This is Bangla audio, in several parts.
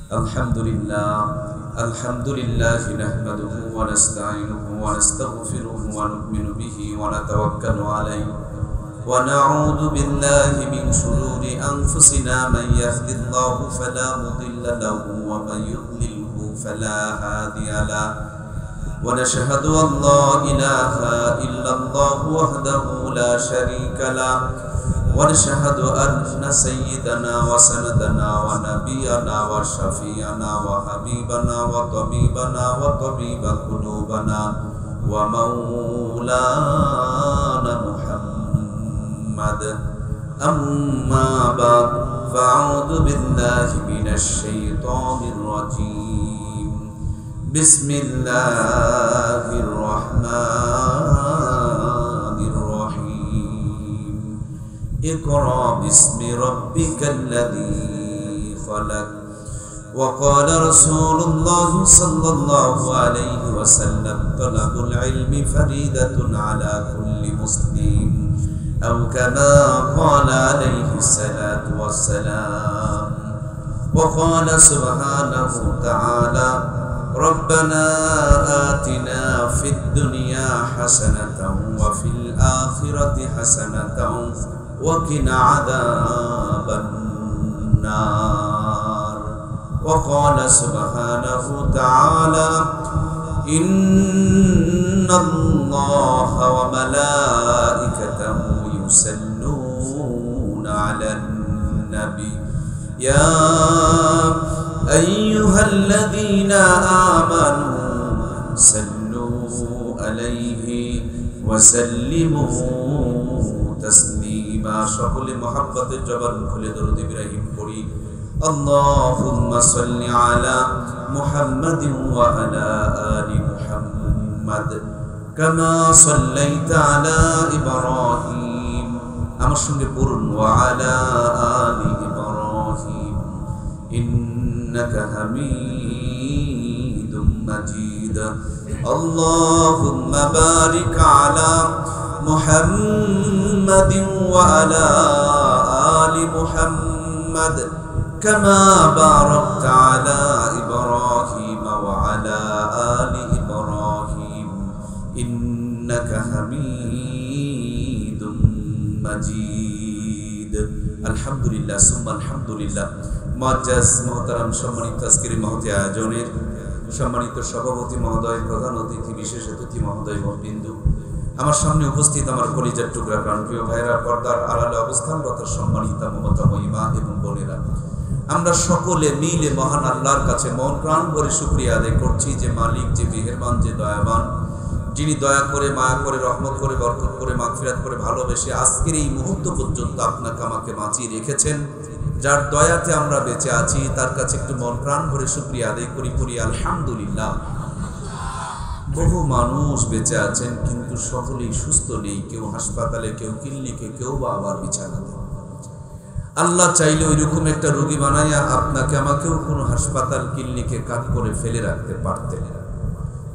Alhamdulillah nahmaduhu wa nasta'inuhu wa nastaghfiruhu wa nu'minu bihi wa natawakkalu alayhi wa na'udhu billahi min shururi anfusina man yahdihillahu fala mudilla lahu wa man yudlilhu fala hadiya lahu wa nashhadu an la ilaha illallah wahdahu la sharika lahu ونشهد أن سيدنا وسندنا ونبينا وشفيعنا وحبيبنا وطبيبنا وطبيب قلوبنا ومولانا محمد أما بعد فأعوذ بالله من الشيطان الرجيم بسم الله الرحمن الرحيم اقرأ باسم ربك الذي خلق وقال رسول الله صلى الله عليه وسلم طلب العلم فريدة على كل مسلم أو كما قال عليه الصلاة والسلام وقال سبحانه تعالى ربنا آتنا في الدنيا حسنة وفي الآخرة حسنة وقنا عذاب النار وقال سبحانه تعالى إن الله وملائكته يصلون على النبي يا أيها الذين آمنوا صلوا عليه وسلموا تسليما সকলে মহব্বতের জবান খুলে দরুদ ইব্রাহিম পড়ি আল্লাহুম্মা সাল্লি আলা মুহাম্মাদিন ওয়া আলা আলি মুহাম্মাদ কামা সাল্লাইতা আলা ইব্রাহিম আমার সঙ্গে পড়ুন ওয়া আলা আলি ইব্রাহিম ইন্নাকা হামিদুম মাজিদ আল্লাহুম্মা বারিক আলা محمد وعلى آل محمد كما باركت على إبراهيم وعلى آل إبراهيم إنك حميد مجيد الحمد لله ثم الحمد لله معزز محترم সম্মানিত আজকের মহতি আয়োজনের সম্মানিত সভাপতি মহোদয় প্রধান অতিথি বিশেষ অতিথি মহোদয় বিন্দু আমার সামনে উপস্থিত আমার কলিজার টুকরা প্রাণপ্রিয় ভাইরা পর্দার আড়ালে অবস্থানরত সম্মানিতা মমতাময়ী মা এবং বোনেরা আমরা সকলে মিলে মহান আল্লাহর কাছে মন প্রাণ ভরে শুকরিয়া আদায় করছি যে মালিক যে মেহেরবান যে দয়াবান যিনি দয়া করে মায়া করে রহমত করে বরকত করে মাগফিরাত করে ভালোবেসে আজকের এই মুহূর্ত পর্যন্ত আপনাকে আমাকে বাঁচিয়ে রেখেছেন যার দয়াতে আমরা বেঁচে আছি তার কাছে একটু মন প্রাণ ভরে শুকরিয়া আদায় করি আলহামদুলিল্লাহ বহু মানুষ বেঁচে আছেন কিন্তু সকলেই সুস্থ নেই কেউ হাসপাতালে কেউ ক্লিনিকে কেউ বা আবার বিছানাতে আল্লাহ চাইলে ওইরকম একটা রোগী বানাইয়া আপনাকে আমাকেও কোনো হাসপাতাল ক্লিনিকে কাট করে ফেলে রাখতে পারতেন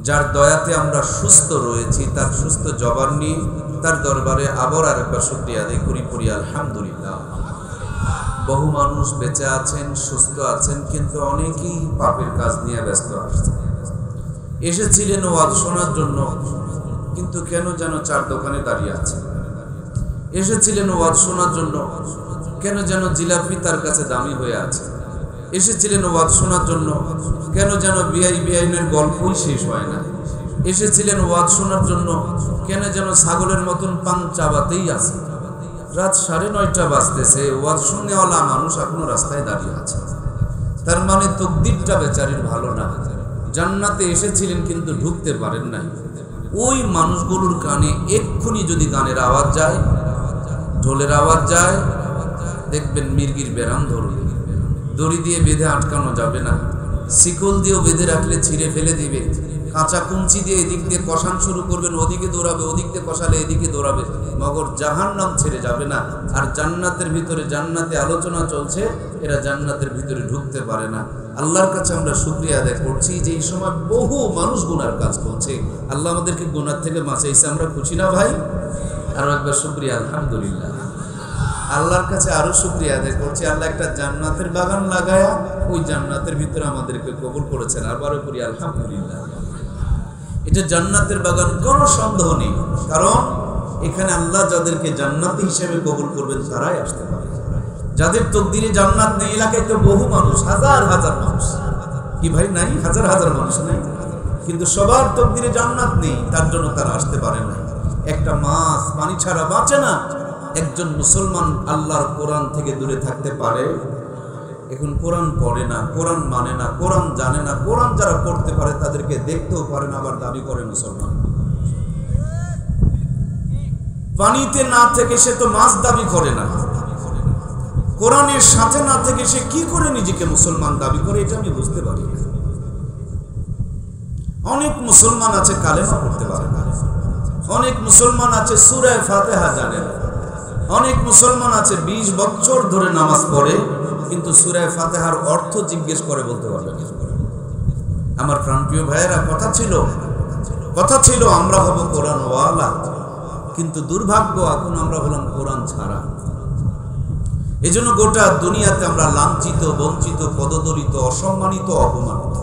যার দয়াতে আমরা সুস্থ রয়েছি তার সুস্থ জবান নিয়ে তার দরবারে আবার আরেকবার শুকরিয়া আদায় করি আলহামদুলিল্লাহ বহু মানুষ বেঁচে আছেন সুস্থ আছেন কিন্তু অনেকেই পাপের কাজ নিয়ে ব্যস্ত আসছেন এসেছিলেন ওয়াজ শোনার জন্য কিন্তু কেন যেন চার দোকানে দাঁড়িয়ে আছে এসেছিলেন ওয়াজ শোনার জন্য কেন যেন জিলাপি তার কাছে দামি হয়ে আছে এসেছিলেন ওয়াজ শোনার জন্য কেন যেন বিআইনের গল্পই শেষ হয় না এসেছিলেন ওয়াজ শোনার জন্য কেন যেন ছাগলের মতন পান চাবাতেই আছে রাত 9:30 বাজতেছে ওয়াজ শুননেওয়ালা মানুষ এখনো রাস্তায় দাঁড়িয়ে আছে তার মানে তকদিরটা বেচারির ভালো না জান্নাতে এসেছিলেন কিন্তু ঢুকতে পারেন নাই ওই মানুষগুলোর কানে এক্ষুনি যদি গানের আওয়াজ যায় ঢোলের আওয়াজ যায় দেখবেন মির্গির বেরাম ধরবে দড়ি দিয়ে বেঁধে আটকানো যাবে না শিকল দিয়েও বেঁধে রাখলে ছিঁড়ে ফেলে দিবে কাঁচা কুঞ্চি দিয়ে এদিক দিয়ে কষান শুরু করবেন ওদিকে দৌড়াবে ওদিক দিয়ে কষালে এদিকে দৌড়াবে মগর জাহান্নাম ছেড়ে যাবে না আর জান্নাতের ভিতরে জান্নাতে আলোচনা চলছে এরা জান্নাতের ভিতরে ঢুকতে পারে না আল্লাহর কাছে আমরা শুকরিয়া আদায় করছি যে এই সময় বহু মানুষ গুনার কাজ করছে আল্লাহ আমাদেরকে গুনার থেকে বাঁচাইছে আমরা খুশি না ভাই আর একবার শুকরিয়া আলহামদুলিল্লাহ আল্লাহর কাছে আরো শুকরিয়া আদায় করছি, আল্লাহ একটা জান্নাতের বাগান লাগায়া ওই জান্নাতের ভিতরে আমাদেরকে কবুল করেছেন। আবারও করি আলহামদুলিল্লাহ। এটা জান্নাতের বাগান, কোনো সন্দেহ নেই, কারণ এখানে আল্লাহ যাদেরকে জান্নাতি হিসেবে কবুল করবেন তারাই আসতে পারে। যাদের তকদিরে জান্নাত নেই, এলাকায় তো বহু মানুষ, হাজার হাজার মানুষ, কি ভাই নাই? হাজার হাজার মানুষ নাই, কিন্তু সবার তকদিরে জান্নাত নেই, তার জন্য তারা আসতে পারে না। একটা মাছ পানি ছাড়া বাঁচে না। একজন মুসলমান আল্লাহর কোরআন থেকে দূরে থাকতে পারে? এখন কোরআন পড়ে না, কোরআন মানে না, কোরআন জানে না, কোরআন যারা পড়তে পারে তাদেরকে দেখতেও পারে না, আবার দাবি করে মুসলমান। পানিতে না থেকে সে তো মাছ দাবি করে না, কোরআনের সাথে না থেকে সে কি করে নিজেকে মুসলমান দাবি করে, এটা আমি বুঝতে পারি না। অনেক মুসলমান আছে কালেমা পড়তে পারে না, অনেক মুসলমান আছে সূরা ফাতিহা জানে না, অনেক মুসলমান আছে 20 বছর ধরে নামাজ পড়ে কিন্তু সূরা ফাতিহার অর্থ জিজ্ঞেস করে বলতে পারবে না। আমার প্রাণপ্রিয় ভাইয়েরা, কথা ছিল আমরা হব কোরআন ওয়ালা, কিন্তু দুর্ভাগ্য এখন আমরা হলাম কোরআন ছাড়া। এজন্য গোটা দুনিয়াতে আমরা লাঞ্ছিত, বঞ্চিত, পদদলিত, অসম্মানিত, অপমানিত।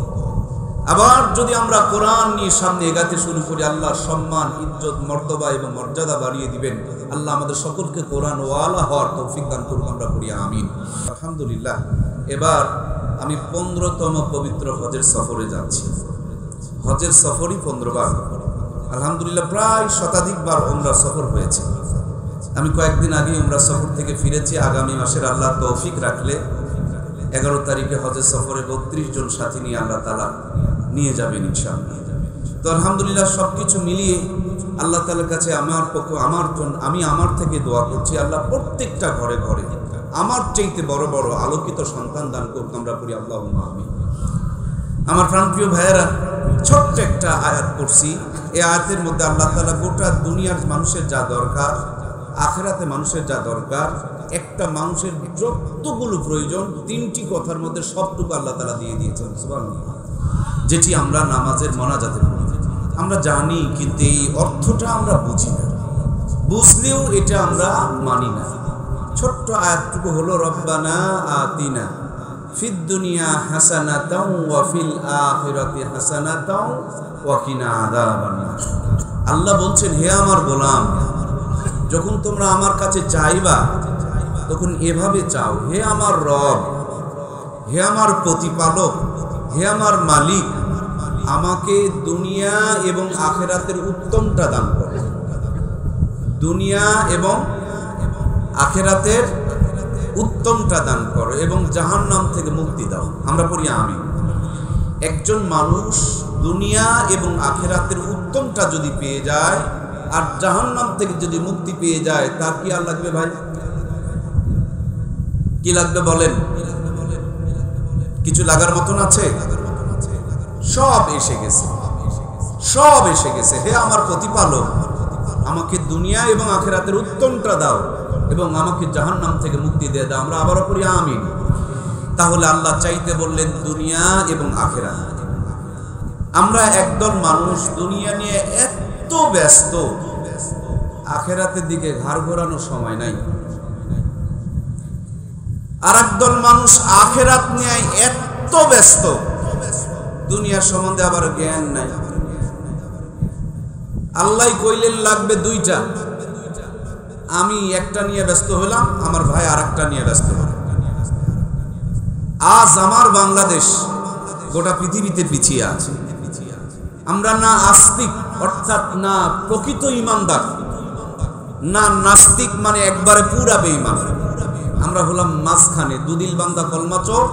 আবার যদি আমরা কোরআন নিয়ে সামনে এগাতে শুরু করি, আল্লাহর সম্মান, ইজ্জত, মর্তবা এবং মর্যাদা বাড়িয়ে দিবেন। আল্লাহ আমাদের সকলকে কোরআন ওয়ালা হওয়ার তৌফিক দান করুন, আমরা করি আমিন। আলহামদুলিল্লাহ। এবার আমি 15তম পবিত্র হজের সফরে যাচ্ছি। হজের সফরই 15 বার, আলহামদুলিল্লাহ প্রায় শতাধিকবার উমরা সফর হয়েছে। আমি কয়েকদিন আগে উমরা সফর থেকে ফিরেছি। আগামী মাসের আল্লাহ তৌফিক রাখলে 11 তারিখে হজের সফরে 32 জন সাথী নিয়ে আল্লাহ তাআলা নিয়ে যাবেন ইনশাআল্লাহ। তো আলহামদুলিল্লাহ সবকিছু মিলিয়ে আল্লাহ তাআলার কাছে আমি আমার থেকে দোয়া করছি, আল্লাহ প্রত্যেকটা ঘরে ঘরে আমার চাইতে বড় বড় আলোকিত সন্তান দান করুন, আমরা করি আল্লাহুম্মা আমিন। আমার প্রাণপ্রিয় ভাইয়েরা, ছোট্ট একটা আয়াত পড়ছি। এই আয়াতের মধ্যে আল্লাহ তাআলা গোটা দুনিয়ার মানুষের যা দরকার, আখিরাতে মানুষের যা দরকার, একটা মানুষের যতগুলো প্রয়োজন, 3টি কথার মধ্যে সবটুকু আল্লাহ তাআলা দিয়ে দিয়েছেন, সুবহানাল্লাহ। যেটি আমরা নামাজের মোনাজাতে পড়ি, আমরা জানি, কিন্তু এই অর্থটা আমরা বুঝি না, বুঝলেও এটা আমরা মানি না। ছোট্ট আয়াতটুকু হলো রব্বানা আতিনা ফিদ দুনিয়া হাসানাতাও ওয়া ফিল আখিরাতি হাসানাতাও ওয়া কিনা আযাবান্নার। আল্লাহ বলছেন, হে আমার গোলাম, যখন তোমরা আমার কাছে চাইবা তখন এভাবে চাও, হে আমার রব, হে আমার প্রতিপালক, হে আমার মালিক, আমাকে দুনিয়া এবং আখিরাতের উত্তমটা দান করো, দুনিয়া এবং আখিরাতের উত্তমটা দান করো এবং জাহান্নাম থেকে মুক্তি দাও, আমরা পড়ি আমিন। একজন মানুষ দুনিয়া এবং আখিরাতের উত্তমটা যদি পেয়ে যায় আর জাহান্নাম থেকে যদি মুক্তি পেয়ে যায়, তার কি আর লাগবে ভাই? কি লাগবে বলেন? কিছু লাগার মতন আছে? সব এসে গেছে, সব এসে গেছে। হে আমার প্রতিপালক, আমাকে দুনিয়া এবং আখিরাতের উত্তমটা দাও এবং আমাকে জাহান্নাম থেকে মুক্তি দিয়ে দাও, আমরা আবারও পড়ি আমিন। তাহলে আল্লাহ চাইতে বললেন দুনিয়া এবং আখিরাত। আমরা একদল মানুষ দুনিয়া নিয়ে এত ব্যস্ত, আখিরাতের দিকে ঘাড় ঘোরানোর সময় নাই। আর একদল মানুষ আখিরাত নিয়ে এত ব্যস্ত, দুনিয়ার সম্বন্ধে আবার জ্ঞান নাই। আল্লাহ কইলেন লাগবে 2টা, আমি একটা নিয়ে ব্যস্ত হলাম, আমার ভাই আরেকটা নিয়ে ব্যস্ত হল। আজ আমার বাংলাদেশ গোটা পৃথিবীতে পিছিয়ে আছে। আমরা না আস্তিক অর্থাৎ না প্রকৃত ইমানদার, না নাস্তিক মানে একবারে পুরা বেঈমান, আমরা হলাম মাঝখানে, দুদিল বান্দা কলমাচর,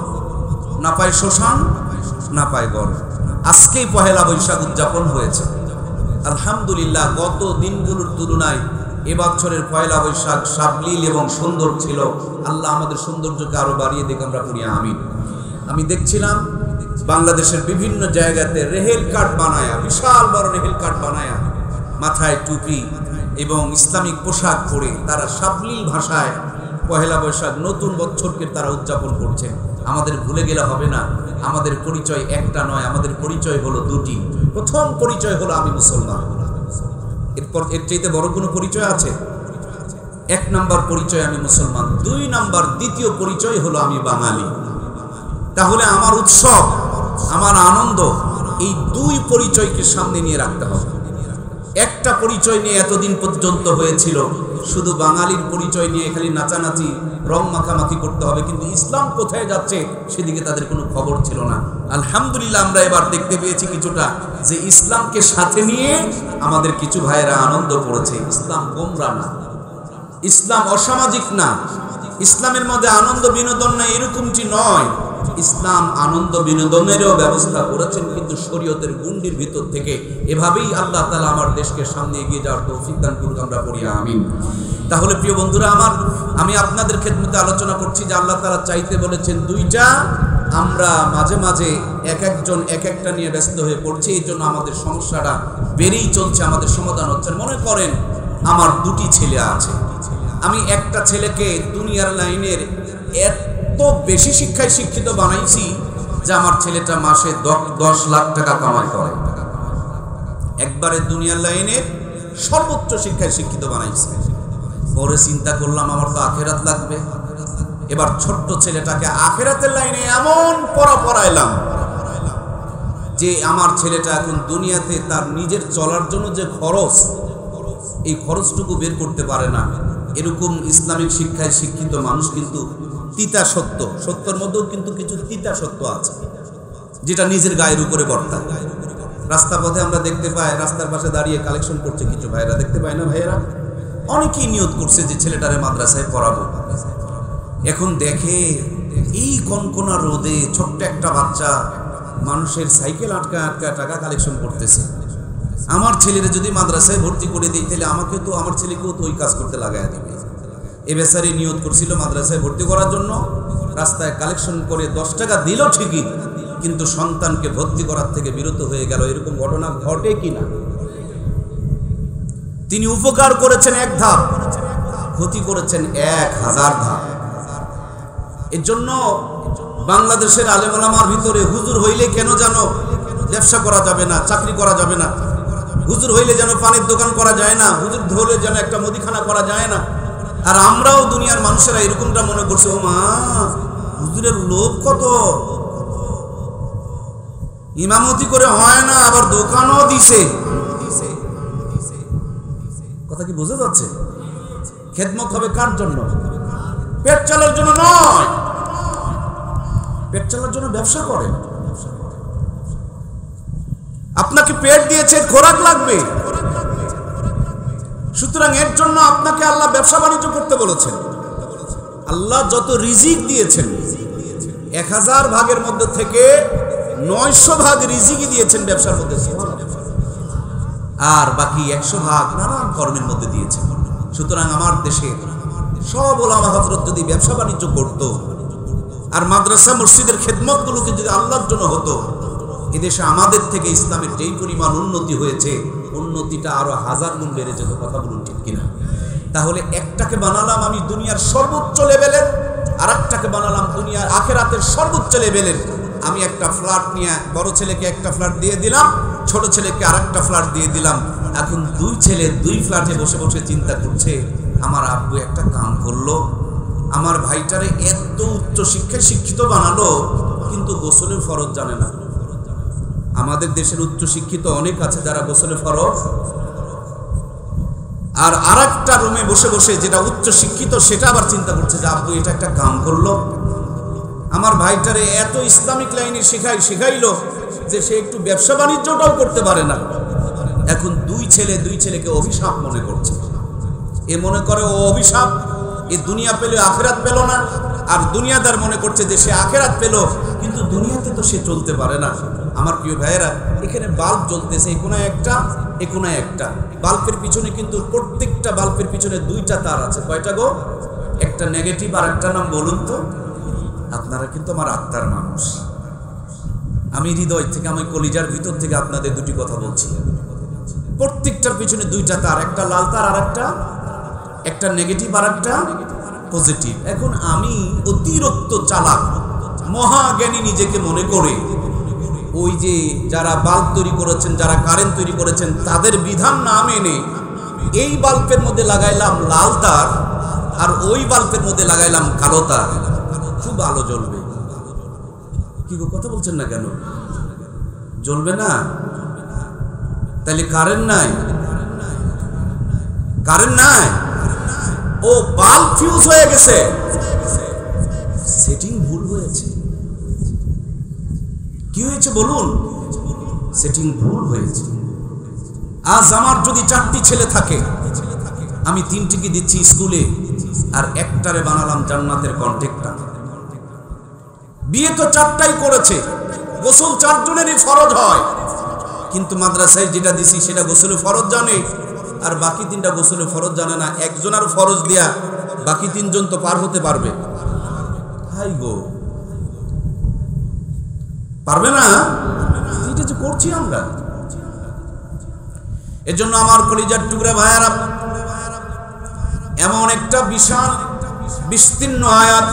না পায় শ্মশান না পায় গড়। আজকেই পহেলা বৈশাখ উদযাপন হয়েছে, আলহামদুলিল্লাহ। গত দিনগুলোর তুলনায় এবছরের পয়লা বৈশাখ সাবলীল এবং সুন্দর ছিল। আল্লাহ আমাদের সৌন্দর্যকে আরো বাড়িয়ে দিক, আমরা পড়ি আমিন। আমি দেখছিলাম বাংলাদেশের বিভিন্ন জায়গাতে রেহেল কার্ড বানায়া, বিশাল বড় রেহেল কার্ড বানায়া, মাথায় টুপি এবং ইসলামিক পোশাক পরে তারা সাবলীল ভাষায় পহেলা বৈশাখ নতুন বছরকে তারা উদযাপন করছে। আমাদের ভুলে গেলে হবে না, আমাদের পরিচয় একটা নয়, আমাদের পরিচয় হলো 2টি। প্রথম পরিচয় হলো আমি মুসলমান, এরপর এর চাইতে বড় কোনো পরিচয় আছে? এক নাম্বার পরিচয় আমি মুসলমান, দুই নাম্বার দ্বিতীয় পরিচয় হলো আমি বাঙালি। তাহলে আমার উৎসব, আমার আনন্দ, এই দুই পরিচয়কে সামনে নিয়ে রাখতে হবে। একটা পরিচয় নিয়ে এতদিন পর্যন্ত হয়েছিল, শুধু বাঙালির পরিচয় নিয়ে খালি নাচানাচি, রং মাখামাখি করতে হবে, কিন্তু ইসলাম কোথায় যাচ্ছে সেদিকে তাদের কোনো খবর ছিল না। আলহামদুলিল্লাহ আমরা এবার দেখতে পেয়েছি কিছুটা, যে ইসলামকে সাথে নিয়ে আমাদের কিছু ভাইয়েরা আনন্দ করেছে। ইসলাম গোমরা না, ইসলাম অসামাজিক না, ইসলামের মধ্যে আনন্দ বিনোদন না এরকমটি নয়। ইসলাম আনন্দ বিনোদনেরও ব্যবস্থা করেছেন, কিন্তু শরীয়তের গুন্ডির ভিতর থেকে। এভাবেই আল্লাহ তাআলা আমার দেশকে সামনে এগিয়ে যাওয়ার তৌফিক দান করুন, আমরা পড়ি আমিন। তাহলে প্রিয় বন্ধুরা আমার, আমি আপনাদের খেদমতে আলোচনা করছি যে আল্লাহ তাআলা চাইতে বলেছেন দুইটা, আমরা মাঝে মাঝে এক একজন এক একটা নিয়ে ব্যস্ত হয়ে পড়ছি, এই জন্য আমাদের সমস্যাটা বেড়েই চলছে, আমাদের সমাধান হচ্ছে। মনে করেন আমার দুটি ছেলে আছে, আমি একটা ছেলেকে দুনিয়ার লাইনের এত বেশি শিক্ষায় শিক্ষিত বানাইছি যে আমার ছেলেটা মাসে 10 লাখ টাকা কামাই করে। একবারে দুনিয়ার লাইনের সর্বোচ্চ শিক্ষায় শিক্ষিত বানাইছি। পরে চিন্তা করলাম আমার তো আখেরাত লাগবে, এবার ছোট্ট ছেলেটাকে আখেরাতের লাইনে এমন পড়াইলাম যে আমার ছেলেটা এখন দুনিয়াতে তার নিজের চলার জন্য যে খরচ, এই খরচটুকু বের করতে পারে না। এরকম ইসলামিক শিক্ষায় শিক্ষিত মানুষ কিন্তু তিতা সত্য, সত্যের মধ্যেও কিন্তু কিছু তিতা সত্য আছে, যেটা নিজের গায়ের উপরে বর্তায়। রাস্তা পথে আমরা দেখতে পাই, রাস্তার পাশে দাঁড়িয়ে কালেকশন করছে কিছু ভাইয়েরা, দেখতে পাই না ভাইয়েরা? অনেকেই নিয়ত করছে যে ছেলেটারে মাদ্রাসায় পড়াবো। এখন দেখে এই কনকনা রোদে ছোট্ট একটা বাচ্চা মানুষের সাইকেল আটকা টাকা কালেকশন করতেছে। আমার ছেলেরা যদি মাদ্রাসায় ভর্তি করে দিই, তাহলে আমাকে তো, আমার ছেলেকেও তো ওই কাজ করতে লাগাই দিবে। এ বেচারি নিয়ত করছিল মাদ্রাসায় ভর্তি করার জন্য, রাস্তায় কালেকশন করে 10 টাকা দিল ঠিকই, কিন্তু সন্তানকে ভর্তি করার থেকে বিরত হয়ে গেল। এরকম ঘটনা ঘটে কিনা? তিনি উপকার করেছেন 1 ধাপ, ক্ষতি করেছেন 1000 ধাপ। এর জন্য বাংলাদেশের আলেম ওলামার ভিতরে হুজুর হইলে কেন যেন ব্যবসা করা যাবে না, চাকরি করা যাবে না, হুজুর হইলে যেন পানির দোকান করা যায় না, হুজুর হলে যেন একটা মুদিখানা করা যায় না। আর আমরাও দুনিয়ার মানুষেরা এরকমটা মনে করছে, ও মা হুজুরের লোভ কত, ইমামতি করে হয় না, আবার দোকানও দিছে। কথা কি বোঝা যাচ্ছে? খেদমত হবে কার জন্য? পেট চালার জন্য নয়, পেট চালার জন্য ব্যবসা করে। আপনাকে পেট দিয়েছে, খোরাক লাগবে, সুতরাং এর জন্য আপনাকে আল্লাহ ব্যবসা বাণিজ্য করতে বলেছেন। আল্লাহ যত রিজিক দিয়েছেন 1000 ভাগের মধ্যে থেকে 900 ভাগ রিজিকই দিয়েছেন ব্যবসার মধ্যে, আর বাকি 100 ভাগ নানান কর্মের মধ্যে দিয়েছেন। সুতরাং আমার দেশে সব ওলামা হযরত যদি ব্যবসা বাণিজ্য করত, আর মাদ্রাসা মসজিদের খেদমতগুলোকে যদি আল্লাহর জন্য হতো, এদেশে আমাদের থেকে ইসলামের যেই পরিমাণ উন্নতি হয়েছে, উন্নতিটা আরো 1000 গুণ বেড়ে যেত। কথা বলুন ঠিক কিনা? তাহলে একটাকে বানালাম আমি দুনিয়ার সর্বোচ্চ লেভেলের, আর একটাকে বানালাম দুনিয়ার আখেরাতের সর্বোচ্চ লেভেলের। আমি একটা ফ্ল্যাট নিয়ে বড় ছেলেকে একটা ফ্ল্যাট দিয়ে দিলাম, ছোট ছেলেকে আরেকটা ফ্ল্যাট দিয়ে দিলাম। এখন 2 ছেলে 2 ফ্ল্যাটে বসে বসে চিন্তা করছে, আমার আব্বু একটা কাম করলো, আমার ভাইটারে এত উচ্চ শিক্ষায় শিক্ষিত বানালো, কিন্তু গোসলের ফরজ জানে না। আমাদের দেশের উচ্চ শিক্ষিত অনেক আছে যারা গোসলের ফরজ, আর আরেকটা রুমে বসে বসে যেটা উচ্চ শিক্ষিত সেটা আবার চিন্তা করছে যে আব্বু এটা একটা কাম করলো, আমার ভাইটারে এত ইসলামিক লাইনে শিখাইলো যে সে একটু ব্যবসা বাণিজ্যটাও করতে পারে না। এখন 2 ছেলেকে অভিশাপ মনে করছে। এ মনে করে ও অভিশাপ, এ দুনিয়া পেল আখেরাত পেল না, আর দুনিয়াদার মনে করছে যে সে আখেরাত পেল, কিন্তু দুনিয়াতে তো সে চলতে পারে না। আমার প্রিয় ভাইয়েরা, এখানে বাল্ব জ্বলতেছে, এ কোনায় একটা, এ কোনায় একটা। বাল্বের পিছনে কিন্তু প্রত্যেকটা বাল্বের পিছনে 2টা তার আছে। কয়টা গো? একটা নেগেটিভ, আর একটা নাম বলুন তো? আপনারা কিন্তু আমার আত্মার মানুষ, আমি হৃদয় থেকে, আমি কলিজার ভিতর থেকে আপনাদের 2টি কথা বলছি। প্রত্যেকটার পিছনে 2টা তার, একটা লাল তার আর একটা নেগেটিভ আর একটা পজিটিভ। এখন আমি অতিরিক্ত চালাক মহাজ্ঞানী নিজেকে মনে করে ওই যে যারা বাল্ব তৈরি করেছেন, যারা কারেন্ট তৈরি করেছেন, তাদের বিধান না মেনে এই বাল্বের মধ্যে লাগাইলাম লাল তার, আর ওই বাল্বের মধ্যে লাগাইলাম কালো তার, খুব আলো জ্বলবে। কি গো, কথা বলছেন না কেন? জ্বলবে না? তাহলে কারেন্ট নাই, কারেন্ট নাই, ও বাল্ব ফিউজ হয়ে গেছে, সেটিং ভুল হয়েছে। কি হয়েছে বলুন? সেটিং ভুল হয়েছে। আজ আমার যদি 4টি ছেলে থাকে, আমি 3টিকে দিচ্ছি স্কুলে, আর একটারে বানালাম জান্নাতের কন্ট্রাক্টর। বিয়ে তো 4টাই করেছে, গোসল 4 জনেরই ফরজ হয়, কিন্তু মাদ্রাসায় যেটা দিছি সেটা গোসলে ফরজ জানে, আর বাকি 3টা গোসলে ফরজ জানে না। একজনের ফরজ দিয়া বাকি 3 জন তো পার হতে পারবে? হাই গো, পারবে না। এটা যে করছি আমরা। এজন্য আমার কলিজার টুকরা ভাইয়ারা, এমন একটা বিশাল বিস্তীর্ণ আয়াত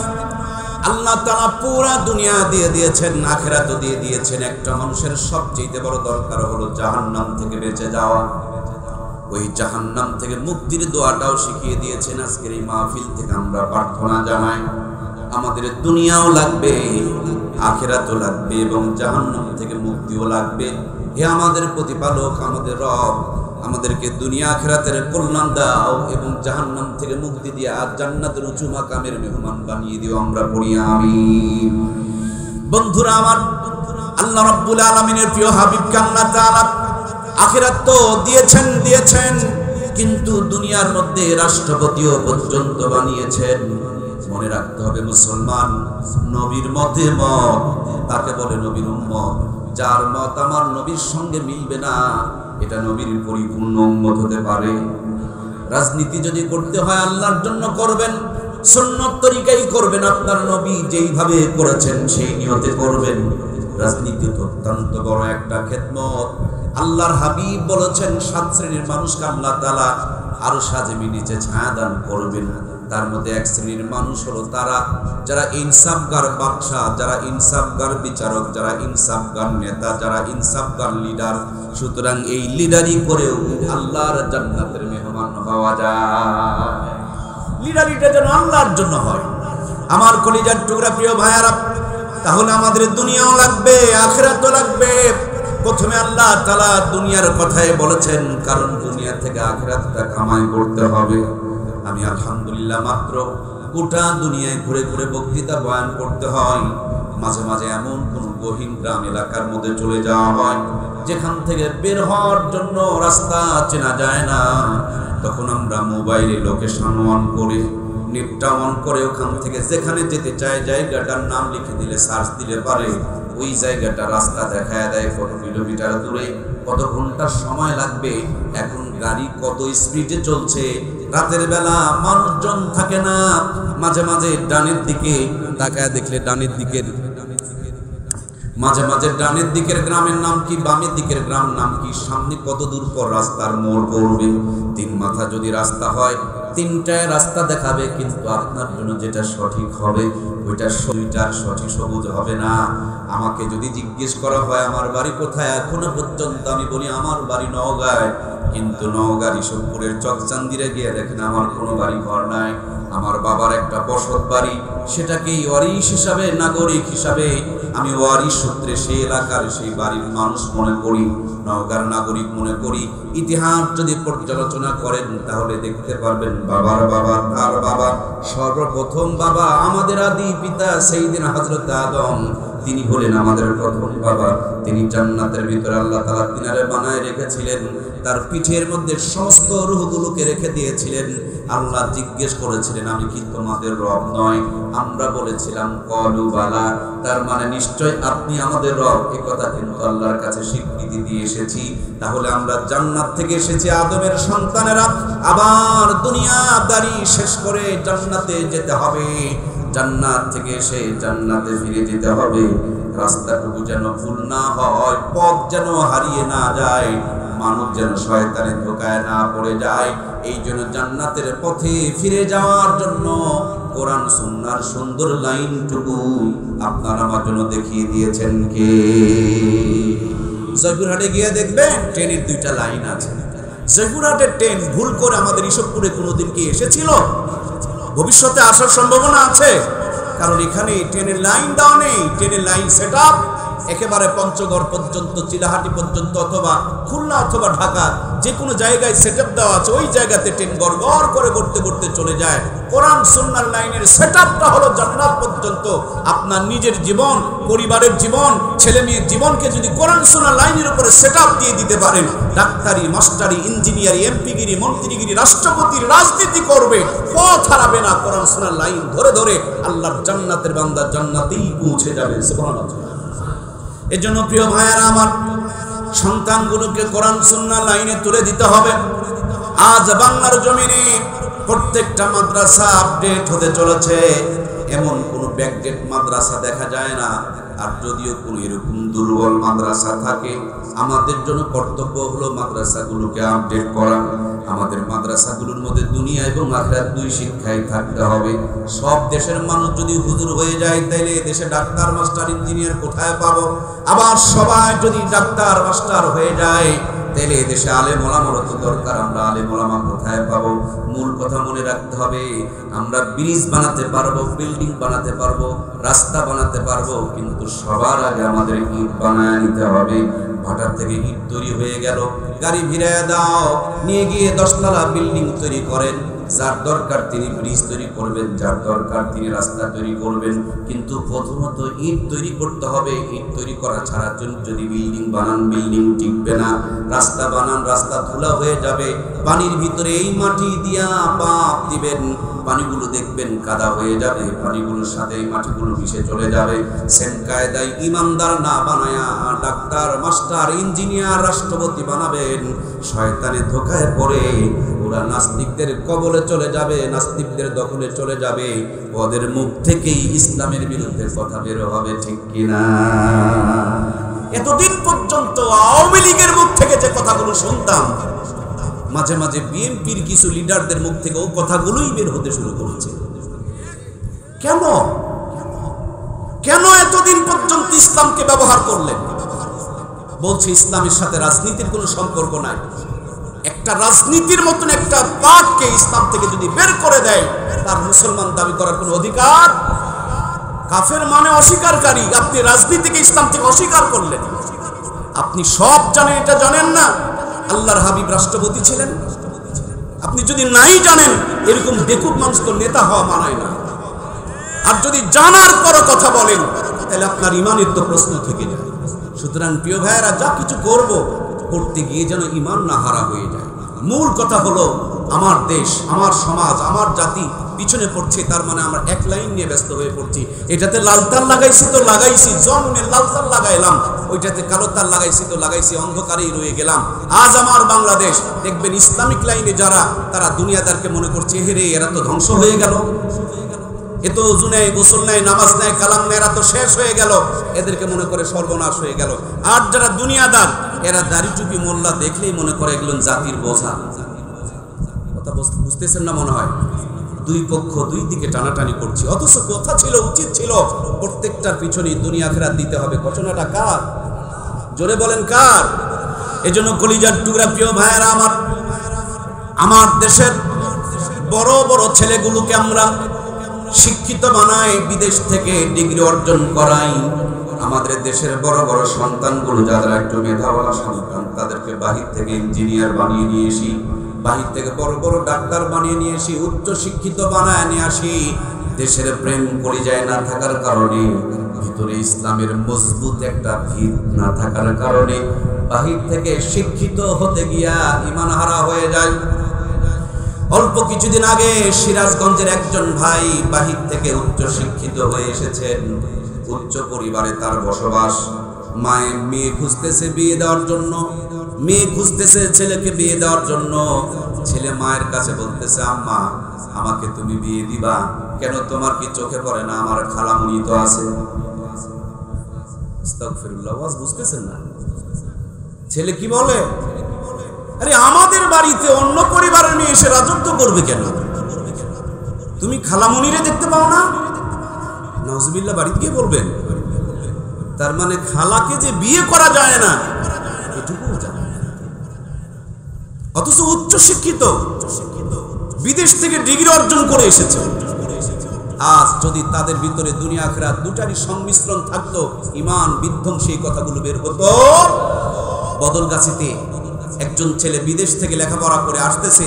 আল্লাহ তাআলা পুরা দুনিয়া দিয়ে দিয়েছেন, আখিরাতও দিয়ে দিয়েছেন। একটা মানুষের সবচেয়ে বড় দরকার হলো জাহান্নাম থেকে বেঁচে যাওয়া। ওই জাহান্নাম থেকে মুক্তির দোয়াটাও শিখিয়ে দিয়েছেন। আজকের এই মাহফিল থেকে আমরা প্রার্থনা জানাই, আমাদের দুনিয়াও লাগবে, আখিরাতও লাগবে, এবং জাহান্নাম থেকে মুক্তিও লাগবে। হে আমাদের প্রতিপালক, আমাদের রব, আমাদেরকে দুনিয়া আখিরাতের কল্যাণ দাও এবং জাহান্নাম থেকে মুক্তি দিয়ে আর জান্নাতের উঁচু মাকামের মেহমান বানিয়ে দিও। আমরা পড়ি আমিন। বন্ধুরা আমার, আল্লাহ রাব্বুল আলামিনের প্রিয় হাবিবকে আল্লাহ তাআলা আখিরাত তো দিয়েছেন, কিন্তু দুনিয়ার মধ্যে রাষ্ট্রপতিও পর্যন্ত বানিয়েছেন। মনে রাখতে হবে, মুসলমান নবীর মতে মত তাকে বলে নবীর উম্মত। যার মত আমার নবীর সঙ্গে মিলবে না, এটা নবীর পরিপূর্ণ উম্মত হতে পারে। রাজনীতি যদি করতে হয় আল্লাহর জন্য করবেন, সুন্নত তরিকাই করবেন, আপনার নবী যেইভাবে করেছেন সেই নিয়তে করবেন। রাজনীতি তো অত্যন্ত বড় একটা খেদমত। আল্লাহর হাবিব বলেছেন 7 শ্রেণীর মানুষকে আল্লাহ তাআলা আরো সাজেমি নিচে ছায়া দান করবেন। তার মধ্যে 1 শ্রেণীর মানুষ হলো তারা যারা ইনসাফগার বাদশা, যারা ইনসাফগার বিচারক, যারা ইনসাফগার নেতা, যারা ইনসাফগার লিডার। সুতরাং এই লিডারি করেও আল্লাহর জান্নাতের মেহমান হওয়া যায়। লিডারিটা যেন আল্লাহর জন্য হয়। আমার কলিজার টুকরা প্রিয় ভাইয়ারা, তাহলে আমাদের দুনিয়াও লাগবে, আখিরাতও লাগবে। প্রথমে আল্লাহ তাআলা দুনিয়ার কথাই বলেছেন, কারণ দুনিয়া থেকে আখিরাতটা কামাই করতে হবে। আমি আলহামদুলিল্লাহ মাত্র গোটা দুনিয়ায় ঘুরে ঘুরে বক্তৃতা বয়ান করতে হয়। মাঝে মাঝে এমন কোন গহীন গ্রাম এলাকার মধ্যে চলে যাওয়া হয় যেখান থেকে বের হওয়ার জন্য রাস্তা চেনা যায় না। তখন আমরা মোবাইলে লোকেশন অন করে, নেটটা অন করে ওখান থেকে যেখানে যেতে চাই জায়গাটার নাম লিখে দিলে, সার্চ দিলে পারে ওই জায়গাটা রাস্তা দেখায় দেয়, কত কিলোমিটার দূরে, কত ঘন্টার সময় লাগবে, এখন গাড়ি কত স্পিডে চলছে। রাতের বেলা মানুষজন থাকে না, মাঝে মাঝে ডানের দিকে তাকায় দেখলে ডানের দিকের, মাঝে মাঝে ডানের দিকের গ্রামের নাম কি, বামের দিকের গ্রাম নাম কি, সামনে কত দূর পর রাস্তার মোড় পড়বে। 3 মাথা যদি রাস্তা হয়, 3টায় রাস্তা দেখাবে, কিন্তু আপনার জন্য যেটা সঠিক হবে ওইটা সঠিক সবুজ হবে না। আমাকে যদি জিজ্ঞেস করা হয় আমার বাড়ি কোথায়, এখনো পর্যন্ত আমি বলি আমার বাড়ি নওগাঁয়, কিন্তু নওগাঁর ঈশ্বরপুরের চকচান্দিরে গিয়ে দেখেন আমার কোনো বাড়ি ঘর নাই। আমার বাবার একটা বসত বাড়ি, সেটাকেই ওয়ারিশ হিসাবে, নাগরিক হিসাবে আমি ওয়ারিশ সূত্রে সেই এলাকার সেই বাড়ির মানুষ মনে করি, নওগাঁর নাগরিক মনে করি। ইতিহাস যদি পর্যালোচনা করেন তাহলে দেখতে পারবেন বাবার বাবা, তার বাবা, সর্বপ্রথম বাবা আমাদের আদি পিতা সাইয়েদনা হযরত আদম, তিনি হলেন আমাদের প্রথম বাবা। তিনি জান্নাতের ভিতরে আল্লাহ তাআলা তিনারে বানায় রেখেছিলেন, তার পিঠের মধ্যে সমস্ত রূহগুলোকে রেখে দিয়েছিলেন। আল্লাহ জিজ্ঞেস করেছিলেন আমি কি তোমাদের রব নয়? আমরা বলেছিলাম ক্বালু বালা, তার মানে নিশ্চয় আপনি আমাদের রব। এই কথা কিন্তু আল্লাহর কাছে স্বীকৃতি দিয়ে এসেছি। তাহলে আমরা জান্নাত থেকে এসেছি আদমের সন্তানেরা, আবার দুনিয়াদারি শেষ করে জান্নাতে যেতে হবে। জান্নাত থেকে এসে জান্নাতে ফিরে যেতে হবে। রাস্তাটুকু যেন ভুল না হয়, পথ যেন হারিয়ে না যায়, মানুষ যেন শয়তানের ধোঁকায় না পড়ে যায়। এই জন্য জান্নাতের পথে ফিরে যাওয়ার জন্য কোরআন সুন্নাহর সুন্দর লাইনটুকু আপনারা আমার জন্য দেখিয়ে দিয়েছেন কে? জয়পুরহাটে গিয়ে দেখবেন ট্রেনের 2টা লাইন আছে। জয়পুরহাটের ট্রেন ভুল করে আমাদের ঈশ্বরপুরে কোনোদিন কি এসেছিল? ভবিষ্যতে আসার সম্ভাবনা আছে, কারণ এখানে ট্রেনের লাইন দেওয়া নেই। ট্রেনের লাইন সেট আপ একেবারে পঞ্চগড় পর্যন্ত, চিলাহাটি পর্যন্ত, অথবা খুলনা অথবা ঢাকা, যে কোনো জায়গায় সেট আপ দেওয়া আছে। ওই জায়গাতে ট্রেন গড় গড় করে ঘুরতে ঘুরতে চলে যায়। কোরআন সুন্নাহর লাইনের সেট আপটা হলো জান্নাত পর্যন্ত। আপনার নিজের জীবন, পরিবারের জীবন, ছেলে মেয়ের জীবনকে যদি কোরআন সুন্নাহর লাইনের উপরে সেট আপ দিয়ে দিতে পারেন, ডাক্তারি, মাস্টারি, ইঞ্জিনিয়ারি, এমপিগিরি, মন্ত্রীগিরি, রাষ্ট্রপতির রাজনীতি করবে, পথ হারাবে না। কোরআন সুন্নাহর লাইন ধরে ধরে আল্লাহর জান্নাতের বান্দা জান্নাতেই পৌঁছে যাবে। সুবহানাল্লাহ। এজন্য প্রিয় ভাইয়েরা আমার, সন্তানগুলোকে কোরআন সুন্নাহর লাইনে তুলে দিতে হবে। আজ বাংলার জমিনে প্রত্যেকটা মাদ্রাসা আপডেট হতে চলেছে, এমন কোনো ব্যাকডেট মাদ্রাসা দেখা যায় না। আর যদিও কোনো এরকম দুর্বল মাদ্রাসা থাকে, আমাদের জন্য কর্তব্য হলো মাদ্রাসাগুলোকে আপডেট করা। আমাদের মাদ্রাসাগুলোর মধ্যে দুনিয়া এবং আখিরাত দুই শিক্ষাই থাকতে হবে। সব দেশের মানুষ যদি হুজুর হয়ে যায়, তাইলে দেশে ডাক্তার, মাস্টার, ইঞ্জিনিয়ার কোথায় পাবো? আবার সবাই যদি ডাক্তার, মাস্টার হয়ে যায়, তাইলে দেশে আলেম ওলামার তো দরকার। আমরা আলেম ওলামা কোথায় পাবো? মূল কথা মনে রাখতে হবে, আমরা ব্রিজ বানাতে পারবো, বিল্ডিং বানাতে পারবো, রাস্তা বানাতে পারবো, কিন্তু সবার আগে আমাদের ইট বানায় নিতে হবে। ভাটার থেকে ইট তৈরি হয়ে গেল, গাড়ি ভিড়ায় দাও, নিয়ে গিয়ে 10 তলা বিল্ডিং তৈরি করেন। যার দরকার তিনি ব্রিজ তৈরি করবেন, যার দরকার তিনি রাস্তা তৈরি করবেন, কিন্তু প্রথমত ইট তৈরি করতে হবে। ইট তৈরি করা ছাড়া যদি বিল্ডিং বানান, বিল্ডিং টিকবে না। রাস্তা বানান, রাস্তা ধুলা হয়ে যাবে। পানির ভিতরে এই মাটি দিয়া পাপ দিবেন, পানিগুলো দেখবেন কাদা হয়ে যাবে, পানিগুলোর সাথে এই মাটিগুলো মিশে চলে যাবে। সেম কায়দায় ইমানদার না বানায়া ডাক্তার, মাস্টার, ইঞ্জিনিয়ার, রাষ্ট্রপতি বানাবেন, শয়তানে ধোঁকায় পড়ে ওরা নাস্তিকদের কবলে চলে যাবে, নাস্তিকদের দখলে চলে যাবে। ওদের মুখ থেকেই ইসলামের বিরুদ্ধে কথা বের হবে, ঠিক কিনা? এতদিন পর্যন্ত আওয়ামী লীগের মুখ থেকে যে কথাগুলো শুনতাম, মাঝে মাঝে বিএনপির কিছু লিডারদের মুখ থেকে ও কথাগুলোই বের হতে শুরু করেছে। কেন কেন এতদিন পর্যন্ত ইসলামকে ব্যবহার করলেন? বলছে ইসলামের সাথে রাজনীতির কোনো সম্পর্ক নাই। একটা রাজনীতির মতন একটা পার্টকে ইসলাম থেকে যদি বের করে দেয়, তার মুসলমান দাবি করার কোনো অধিকার? কাফের মানে অস্বীকারী। আপনি রাজনীতিকে ইসলাম থেকে অস্বীকার করলেন। আপনি সব জানেন, এটা জানেন না আল্লাহর হাবিব রাষ্ট্রপতি ছিলেন? আপনি যদি নাই জানেন, এরকম বেকুব মানুষ তো নেতা হওয়া মানায় না। আর যদি জানার পরও কথা বলেন, তাহলে আপনার ইমানের তো প্রশ্ন থেকে যায়। সুতরাং প্রিয় ভাইয়েরা, যা কিছু করতে গিয়ে যেন ইমান না হারা হয়ে যায়। মূল কথা হলো, আমার দেশ, আমার সমাজ, আমার জাতি পিছনে পড়ছে, তার মানে আমরা এক লাইন নিয়ে ব্যস্ত হয়ে পড়ছি। এটাতে লাল তার লাগাইছি তো লাগাইছি, জন্মে লাল তার লাগাইলাম, ওইটাতে কালো তার লাগাইছি তো লাগাইছি, অন্ধকারেই রয়ে গেলাম। আজ আমার বাংলাদেশ দেখবেন ইসলামিক লাইনে যারা, তারা দুনিয়াদারকে মনে করছে, হেরে এরা তো ধ্বংস হয়ে গেল, এত ওযু নেয়, গোসল নেয়, নামাজ নেয়, কালাম নেয়, এরা তো শেষ হয়ে গেল, এদেরকে মনে করে সর্বনাশ হয়ে গেল। আর যারা দুনিয়াদার, এরা দাড়ি টুপি মোল্লা দেখলেই মনে করে এগুলো জাতির বোঝা। কথা বুঝতেছেন না মনে হয়? দুই পক্ষ দুই দিকে টানাটানি করছে, অথচ কথা ছিল, উচিত ছিল প্রত্যেকটার পিছনে দুনিয়া আখিরাত দিতে হবে। ঘটনাটা কার? জোরে বলেন কার? এজন্য কলিজার টুকরা প্রিয় ভাইয়েরা আমার দেশের বড় বড় ছেলেগুলোকে আমরা শিক্ষিত বানাই, বিদেশ থেকে ডিগ্রি অর্জন করাই। আমাদের দেশের বড় বড় সন্তানগুলো যারা একটু মেধাওয়ালা সন্তান, তাদেরকে বাহির থেকে ইঞ্জিনিয়ার বানিয়ে নিয়ে আসি, বাহির থেকে বড় বড় ডাক্তার বানিয়ে নিয়ে আসি, উচ্চ শিক্ষিত বানায় নিয়ে আসি। দেশের প্রেম পরিচয় না থাকার কারণে, ভিতরে ইসলামের মজবুত একটা ভিত না থাকার কারণে, বাহির থেকে শিক্ষিত হতে গিয়া ঈমান হারা হয়ে যায়। অল্প কিছুদিন আগে সিরাজগঞ্জের একজন ভাই বাহির থেকে উচ্চ শিক্ষিত হয়ে এসেছেন, উচ্চ পরিবারে তার বসবাস। মায়ের মেয়ে খুঁজতেছে বিয়ে দেওয়ার জন্য, মেয়ে খুঁজতেছে ছেলেকে বিয়ে দেওয়ার জন্য। ছেলে মায়ের কাছে বলতেছে, আম্মা আমাকে তুমি বিয়ে দিবা? কেন, তোমার কি চোখে পড়ে না আমার খালামণি তো আছে? আস্তাগফিরুল্লাহ, ওয়াজ বুঝতেছেন না? ছেলে কি বলে, আরে আমাদের বাড়িতে অন্য পরিবারের মেয়ে এসে রাজত্ব করবে কেন? তুমি খালামণিরে দেখতে পাও না? নাউজুবিল্লাহ, বাড়িতে গিয়ে বলবেন। তার মানে খালাকে যে বিয়ে করা যায় না, এটুকুও জানে না। অথচ উচ্চ শিক্ষিত, বিদেশ থেকে ডিগ্রি অর্জন করে এসেছে, আজ যদি তাদের ভিতরে দুনিয়া আখিরাত দুটারই সংমিশ্রণ থাকতো, ঈমান বিধ্বংসী এই কথাগুলো বের হতো। বদলগাছিতে একজন ছেলে বিদেশ থেকে লেখাপড়া করে আসতেছে,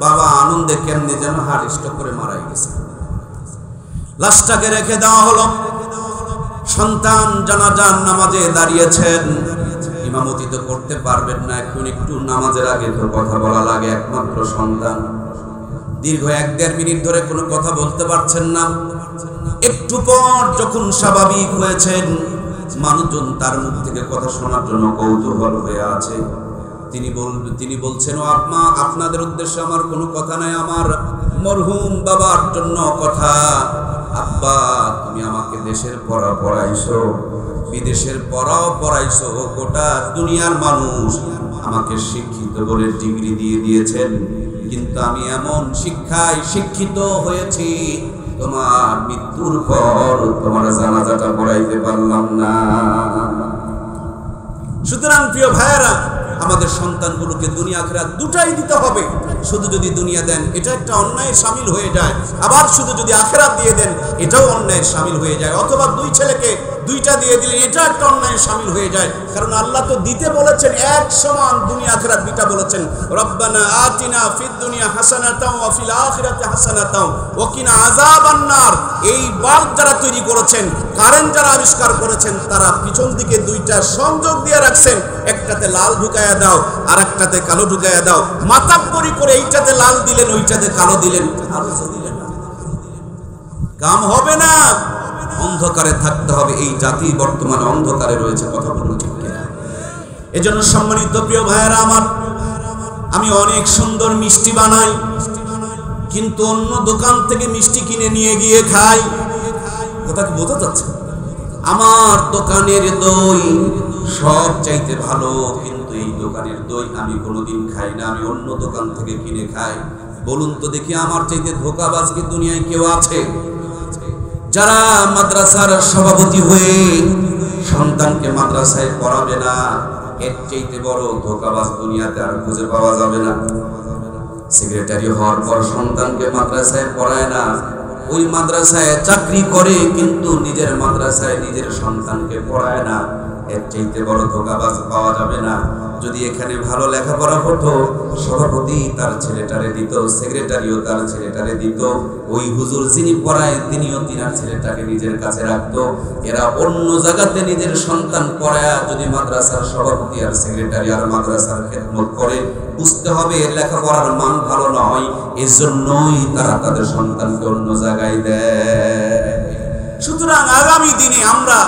বাবা আনন্দে কেমনে যেন হার্ট স্ট্রোক করে মারা গেছে। লাশটাকে রেখে দেওয়া হলো। সন্তান জানাজার নামাজে দাঁড়িয়েছেন, ইমামতি তো করতে পারবেন না, একটু নামাজের আগে তো কথা বলা লাগে, একমাত্র সন্তান। দীর্ঘ 1-1.5 মিনিট ধরে কোনো কথা বলতে পারছেন না। একটু পর যখন স্বাভাবিক হয়েছেন, মানুষজন তার মুখ থেকে কথা শোনার জন্য কৌতূহল হয়ে আছে। তিনি বলছেন, ও আম্মা, আপনাদের উদ্দেশ্যে আমার কোনো কথা নাই, আমার মরহুম বাবার জন্য কথা। আব্বা, তুমি আমাকে দেশের পড়া পড়াইছো, বিদেশের পড়াও পড়াইছো, গোটা দুনিয়ার মানুষ আমাকে শিক্ষিত বলে ডিগ্রি দিয়ে দিয়েছেন, কিন্তু আমি এমন শিক্ষায় শিক্ষিত হয়েছি, তোমার মৃত্যুর পর তোমার জানাজাটা পড়াইতে পারলাম না। সুতরাং প্রিয় ভাইয়েরা, আমাদের সন্তানগুলোকে দুনিয়া আখিরাত দুটাই দিতে হবে। শুধু যদি দুনিয়া দেন এটা একটা অন্যায়ের শামিল হয়ে যায়, আবার শুধু যদি আখিরাত দিয়ে দেন এটাও অন্যায়ের শামিল হয়ে যায়, অথবা দুই ছেলেকে দুইটা দিয়ে দিলে এটা একটা অন্যায়ের শামিল হয়ে যায়। কারণ আল্লাহ তো দিতে বলেছেন এক সমান, দুনিয়া আখিরাত দুইটা বলেছেন। রব্বানা আতিনা ফিদ দুনিয়া হাসানাতাও ওয়া ফিল আখিরাতি হাসানাতাও ওয়া কিনা আযাবান নার। এই বাল্ব যারা তৈরি করেছেন, কারেন্ট যারা আবিষ্কার করেছেন, তারা পিছন দিকে দুইটা সংযোগ দিয়ে রাখছেন, একটাতে লাল ঢুকায়া দাও আর একটাতে কালো ঢুকায়া দাও। মাতাব্বরি করে এইটাতে লাল দিলেন, ওইটাতে কালো দিলেন, আলো দিলেন না, কাম হবে না। অন্ধকারে থাকতে হবে। এই জাতি বর্তমানে অন্ধকারে রয়েছে, কথা বলুন ঠিক কিনা? এজন্য সম্মানিত প্রিয় ভাইয়েরা আমার, আমি অনেক সুন্দর মিষ্টি বানাই, কিন্তু অন্য দোকান থেকে মিষ্টি কিনে নিয়ে গিয়ে খাই। কথা কি বোঝা যাচ্ছে? আমার দোকানের দই সব চাইতে ভালো, কিন্তু এই দোকানের দই আমি কোনোদিন খাই না, আমি অন্য দোকান থেকে কিনে খাই। বলুন তো দেখি, আমার চাইতে ধোঁকাবাজ কি দুনিয়ায় কেউ আছে? যারা মাদ্রাসার সভাপতি হয়ে সন্তানকে মাদ্রাসায় পড়াবে না, এর চাইতে বড় ধোঁকাবাজ দুনিয়াতে আর খুঁজে পাওয়া যাবে না। সেক্রেটারি হওয়ার পর সন্তানকে মাদ্রাসায় পড়ায় না, ওই মাদ্রাসায় চাকরি করে কিন্তু নিজের মাদ্রাসায় নিজের সন্তানকে পড়ায় না, এর চাইতে বড় ধোঁকাবাজ পাওয়া যাবে না। যদি এখানে ভালো লেখাপড়া হতো, সভাপতি তার ছেলেটারে দিত, সেক্রেটারিও তার ছেলেটারে দিত, ওই হুজুর যিনি পড়ায় তিনিও তিনার ছেলেটাকে নিজের কাছে রাখতো। এরা অন্য জায়গাতে নিজের সন্তান পড়ায় যদি মাদ্রাসার সভাপতি আর সেক্রেটারি আর মাদ্রাসার খেদমত করে, বুঝতে হবে লেখাপড়ার মান ভালো নয়, এজন্যই তারা তাদের সন্তানকে অন্য জায়গায় দেয়। সুতরাং আগামী দিনে আমরা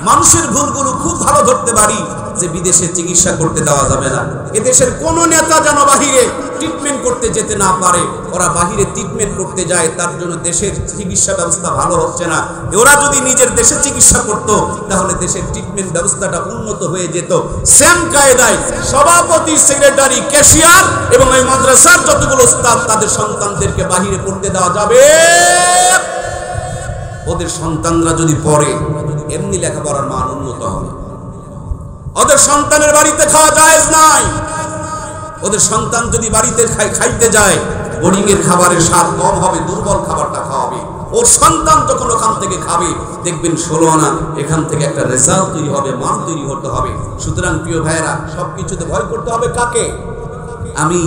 মানুষের ভুলগুলো খুব ভালো ধরতে পারি যে বিদেশে চিকিৎসা করতে দেওয়া যাবে না, এদেশের কোন নেতা যেন বাহিরে ট্রিটমেন্ট করতে যেতে না পারে। ওরা বাহিরে ট্রিটমেন্ট করতে যায়, তার জন্য দেশের চিকিৎসা ব্যবস্থা ভালো হচ্ছে না। ওরা যদি নিজের দেশে চিকিৎসা করত, তাহলে দেশের ট্রিটমেন্ট ব্যবস্থাটা উন্নত হয়ে যেত। সেম কায়দায় সভাপতি, সেক্রেটারি, ক্যাশিয়ার এবং এই মাদ্রাসার যতগুলো স্টাফ, তাদের সন্তানদেরকে বাহিরে পড়তে দেওয়া যাবে। ওদের সন্তানরা যদি পড়ে, এমনি লেখাপড়ার মান উন্নত হবে। ওদের সন্তানের বাড়িতে খাওয়া জায়েজ নাই। ওদের সন্তান যদি বাড়িতে খাইতে যায়, বোর্ডিং এর খাবারের স্বাদ কম হবে, দুর্বল খাবারটা খাওয়াবে। ওর সন্তান যখন ওখান থেকে খাবে, দেখবেন 16 আনা এখান থেকে একটা রেজাল্ট তৈরি হবে, মান তৈরি হতে হবে। সুতরাং প্রিয় ভাইয়েরা, সবকিছুতে ভয় করতে হবে কাকে? আমি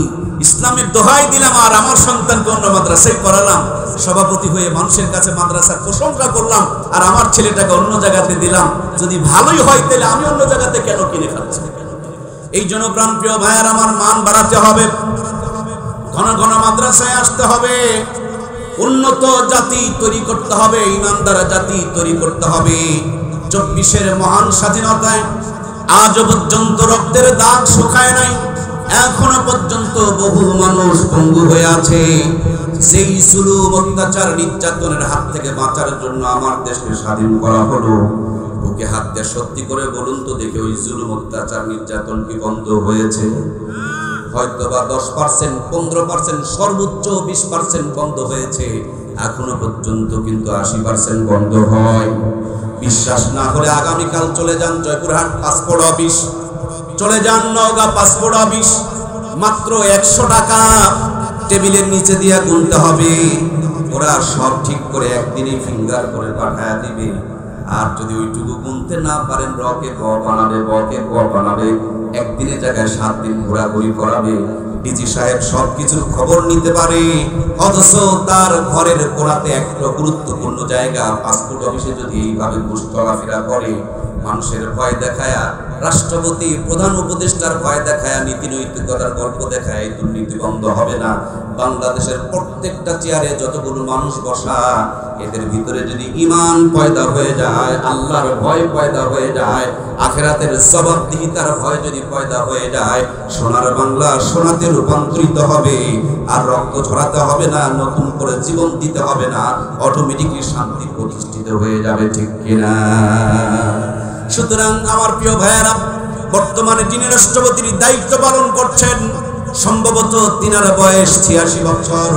ইসলামের দোহাই দিলাম আর আমার সন্তানকে অন্য মাদ্রাসায় পড়ালাম, সভাপতি হয়ে মানুষের কাছে মাদ্রাসার প্রশংসা করলাম আর আমার ছেলেটাকে অন্য জায়গাতে দিলাম। যদি ভালোই হয় তাহলে আমি অন্য জায়গাতে কেন কিনে খাচ্ছি? এই জন্য প্রাণপ্রিয় ভাইয়ের আমার, মান বাড়াতে হবে, ঘন ঘন মাদ্রাসায় আসতে হবে, উন্নত জাতি তৈরি করতে হবে, ইমানদার জাতি তৈরি করতে হবে। 24-এর মহান স্বাধীনতায় আজ পর্যন্ত রক্তের দাগ শুকায় নাই, এখনো পর্যন্ত বহু মানুষ পঙ্গু হয়ে আছে। সেই জুলুম, অত্যাচার, নির্যাতনের হাত থেকে বাঁচার জন্য আমার দেশকে স্বাধীন করা হলো। বুকে হাত দিয়ে সত্যি করে বলুন তো দেখে, ওই জুলুম, অত্যাচার, নির্যাতন কি বন্ধ হয়েছে? হয়তো বা 10%, 15%, সর্বোচ্চ 20% বন্ধ হয়েছে, এখনো পর্যন্ত কিন্তু 80% বন্ধ হয়। বিশ্বাস না হলে আগামীকাল চলে যান জয়পুরহাট পাসপোর্ট অফিস, চলে যান নওগাঁ পাসপোর্ট অফিস, মাত্র 100 টাকা টেবিলের নিচে দিয়ে গুনতে হবে। ওরা সব ঠিক করে একদিনই ফিঙ্গার করে পাঠায়া দিবে। আর যদি ওইটুকু গুনতে না পারেন, রকে ব বানাবে, বকে ব বানাবে, একদিনের জায়গায় 7 দিন ঘোরাঘুরি করাবে। ডিজি সাহেব সবকিছুর খবর নিতে পারে, অথচ তার ঘরের কোণাতে একটা গুরুত্বপূর্ণ জায়গা পাসপোর্ট অফিসে যদি এইভাবে ঘুষ চলাফেরা করে, মানুষের ভয় দেখায়া, রাষ্ট্রপতি প্রধান উপদেষ্টার ভয় দেখায়া, নীতি নৈতিকতার গল্প দেখায় দুর্নীতি বন্ধ হবে না। বাংলাদেশের প্রত্যেকটা চেয়ারে যতগুলো মানুষ বসা, এদের ভিতরে যদি ঈমান পয়দা হয়ে যায়, আল্লাহর ভয় পয়দা হয়ে যায়, আখিরাতের জবাবদিহিতার ভয় যদি পয়দা হয়ে যায়, সোনার বাংলা সোনাতে রূপান্তরিত হবে। আর রক্ত ঝরাতে হবে না, নতুন করে জীবন দিতে হবে না, অটোমেটিকলি শান্তি প্রতিষ্ঠিত হয়ে যাবে। ঠিক কিনা? সুতরাং আমার প্রিয় ভাইয়েরা, বর্তমানে যিনি রাষ্ট্রপতির দায়িত্ব পালন করছেন, সম্ভবত তিনার বয়স 86 বছর।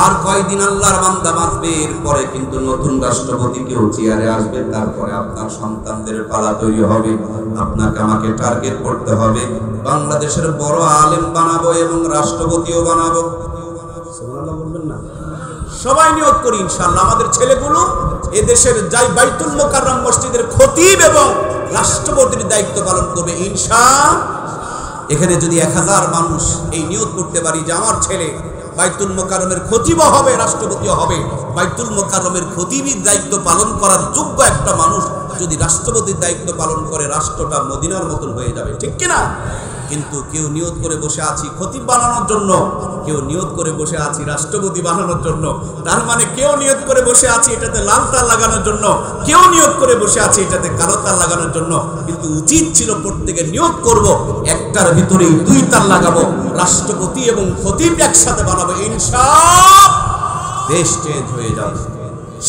আর কয়দিন আল্লাহর বান্দা বাঁচবে, এরপরে কিন্তু নতুন রাষ্ট্রপতি কেউ চেয়ারে আসবে। তারপরে আপনার সন্তানদের পালা তৈরি হবে। আপনাকে আমাকে টার্গেট করতে হবে, বাংলাদেশের বড় আলেম বানাবো এবং রাষ্ট্রপতিও বানাবো। সুবহানাল্লাহ বলবেন না? সবাই নিয়ত করি ইনশাআল্লাহ, আমাদের ছেলেগুলো এদেশের যাই বাইতুল মুকাররম মসজিদের খতিব এবং রাষ্ট্রপতির দায়িত্ব পালন করবে ইনশাআল্লাহ। এখানে যদি 1000 মানুষ এই নিয়ত করতে পারি যে আমার ছেলে বাইতুল মুকাররমের খতিবও হবে, রাষ্ট্রপতিও হবে, বাইতুল মুকাররমের খতিবের দায়িত্ব পালন করার যোগ্য একটা মানুষ যদি রাষ্ট্রপতির দায়িত্ব পালন করে, রাষ্ট্রটা মদিনার মতন হয়ে যাবে। ঠিক কিনা? কিন্তু কেউ নিয়ত করে বসে আছি খতিব বানানোর জন্য, কেউ নিয়ত করে বসে আছি রাষ্ট্রপতি বানানোর জন্য। তার মানে কেউ নিয়ত করে বসে আছি এটাতে লাল তার লাগানোর জন্য, কেউ নিয়ত করে বসে আছে এটাতে কালো তার লাগানোর জন্য। কিন্তু উচিত ছিল প্রত্যেকে নিয়ত করব, একটার ভিতরেই 2 তার লাগাবো, রাষ্ট্রপতি এবং খতিব একসাথে বানাবো। ইনশাআল্লাহ দেশ চেঞ্জ হয়ে যাবে,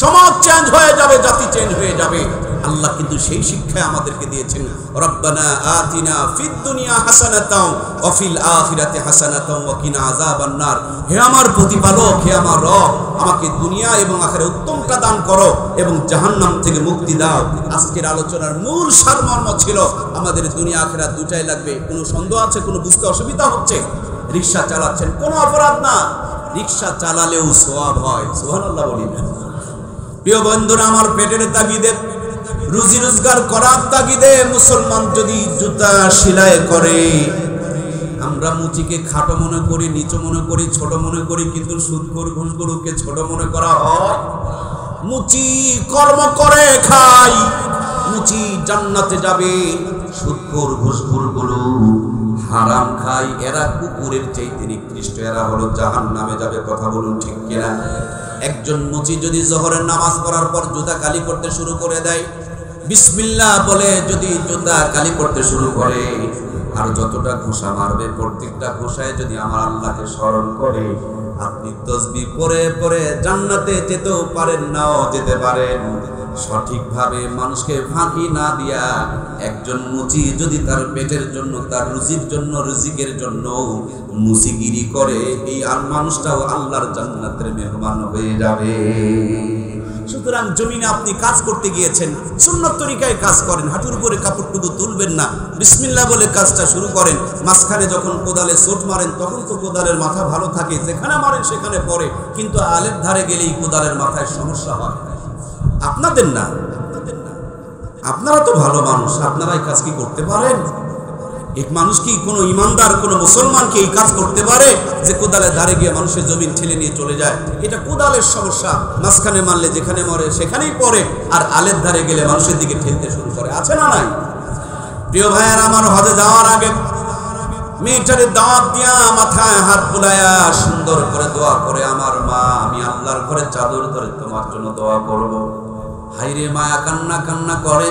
সমাজ চেঞ্জ হয়ে যাবে, জাতি চেঞ্জ হয়ে যাবে। আল্লাহ কিন্তু সেই শিক্ষা আমাদেরকে দিয়েছেন, রব্বানা আতিনা ফিদ দুনিয়া হাসানাতাও ওয়া ফিল আখিরাতি হাসানাতাও ওয়া কিনা আযাবান নার। হে আমার প্রতিপালক, হে আমার রব, আমাকে দুনিয়া এবং আখিরাতে উত্তমটা দান করো এবং জাহান্নাম থেকে মুক্তি দাও। আজকের আলোচনার মূল সারমর্ম ছিল আমাদের দুনিয়া আখিরাত দুটাই লাগবে। কোনো সন্দেহ আছে? কোনো বুঝতে অসুবিধা হচ্ছে? রিকশা চালাচ্ছেন, কোনো অপরাধ না, রিকশা চালালেও সওয়াব হয়। সুবহানাল্লাহ বলি না? প্রিয় বন্ধুরা আমার, পেটের তাগিদে, রুজি রোজগার করার তাগিদে মুসলমান যদি জুতা সেলাই করে, আমরা মুচিকে খাটো মনে করি, নিচু মনে করি, ছোট মনে করি, কিন্তু সুদখোর ঘুষখোরকে ছোট মনে করা হয়। মুচি কর্ম করে খায়, মুচি জান্নাতে যাবে, সুদখোর ঘুষখোরগুলো হারাম খায়, এরা কুকুরের চাইতে নিকৃষ্ট, এরা হলো জাহান্নামে যাবে। কথা বলুন ঠিক কিনা? একজন মুচি যদি জোহরের নামাজ পড়ার পর জুতা কালি করতে শুরু করে দেয়, বিসমিল্লাহ বলে যদি জুতা কালি করতে শুরু করে, আর যতটা ঘোষা মারবে, প্রত্যেকটা ঘোষায় যদি আমার আল্লাহকে স্মরণ করে, আপনি তাসবিহ পড়ে পড়ে জান্নাতে যেতেও পারেন, নাও যেতে পারেন। সঠিকভাবে মানুষকে ফাঁকি না দিয়া একজন মুচি যদি তার পেটের জন্য, তার রুজির জন্য, রিজিকের জন্য মুচিগিরি করে, এই আর মানুষটাও আল্লাহর জান্নাতের মেহমান হয়ে যাবে। সুতরাং জমিনে আপনি কাজ করতে গিয়েছেন, সুন্নত তরিকায় কাজ করেন, হাঁটুর উপরে কাপড়টুকু তুলবেন না, বিসমিল্লাহ বলে কাজটা শুরু করেন। মাঝখানে যখন কোদালে চোট মারেন, তখন তো কোদালের মাথা ভালো থাকে, যেখানে মারেন সেখানে পড়ে, কিন্তু আলের ধারে গেলেই কোদালের মাথায় সমস্যা হয়। আপনাদের না, আপনারা তো ভালো মানুষ, আপনারা এই কাজ কি করতে পারেন? এক মানুষ কি, কোনো ইমানদার, কোনো মুসলমান কি এই কাজ করতে পারে যে কোদালের ধারে গিয়ে মানুষের জমিন ঠেলে নিয়ে চলে যায়? এটা কোদালের সমস্যা, মাঝখানে মারলে যেখানে মরে সেখানেই পড়ে, আর আলের ধারে গেলে মানুষের দিকে ঠেলতে শুরু করে। আছে না নাই? প্রিয় ভাইয়েরা আমার, হজে যাওয়ার আগে মেয়েটারে দাওয়াত দিয়া মাথায় হাত বুলায়া সুন্দর করে দোয়া করে, আমার মা, আমি আল্লাহর ঘরে চাদর ধরে তোমার জন্য দোয়া করব। হাইরে মায়া কান্না কান্না করে।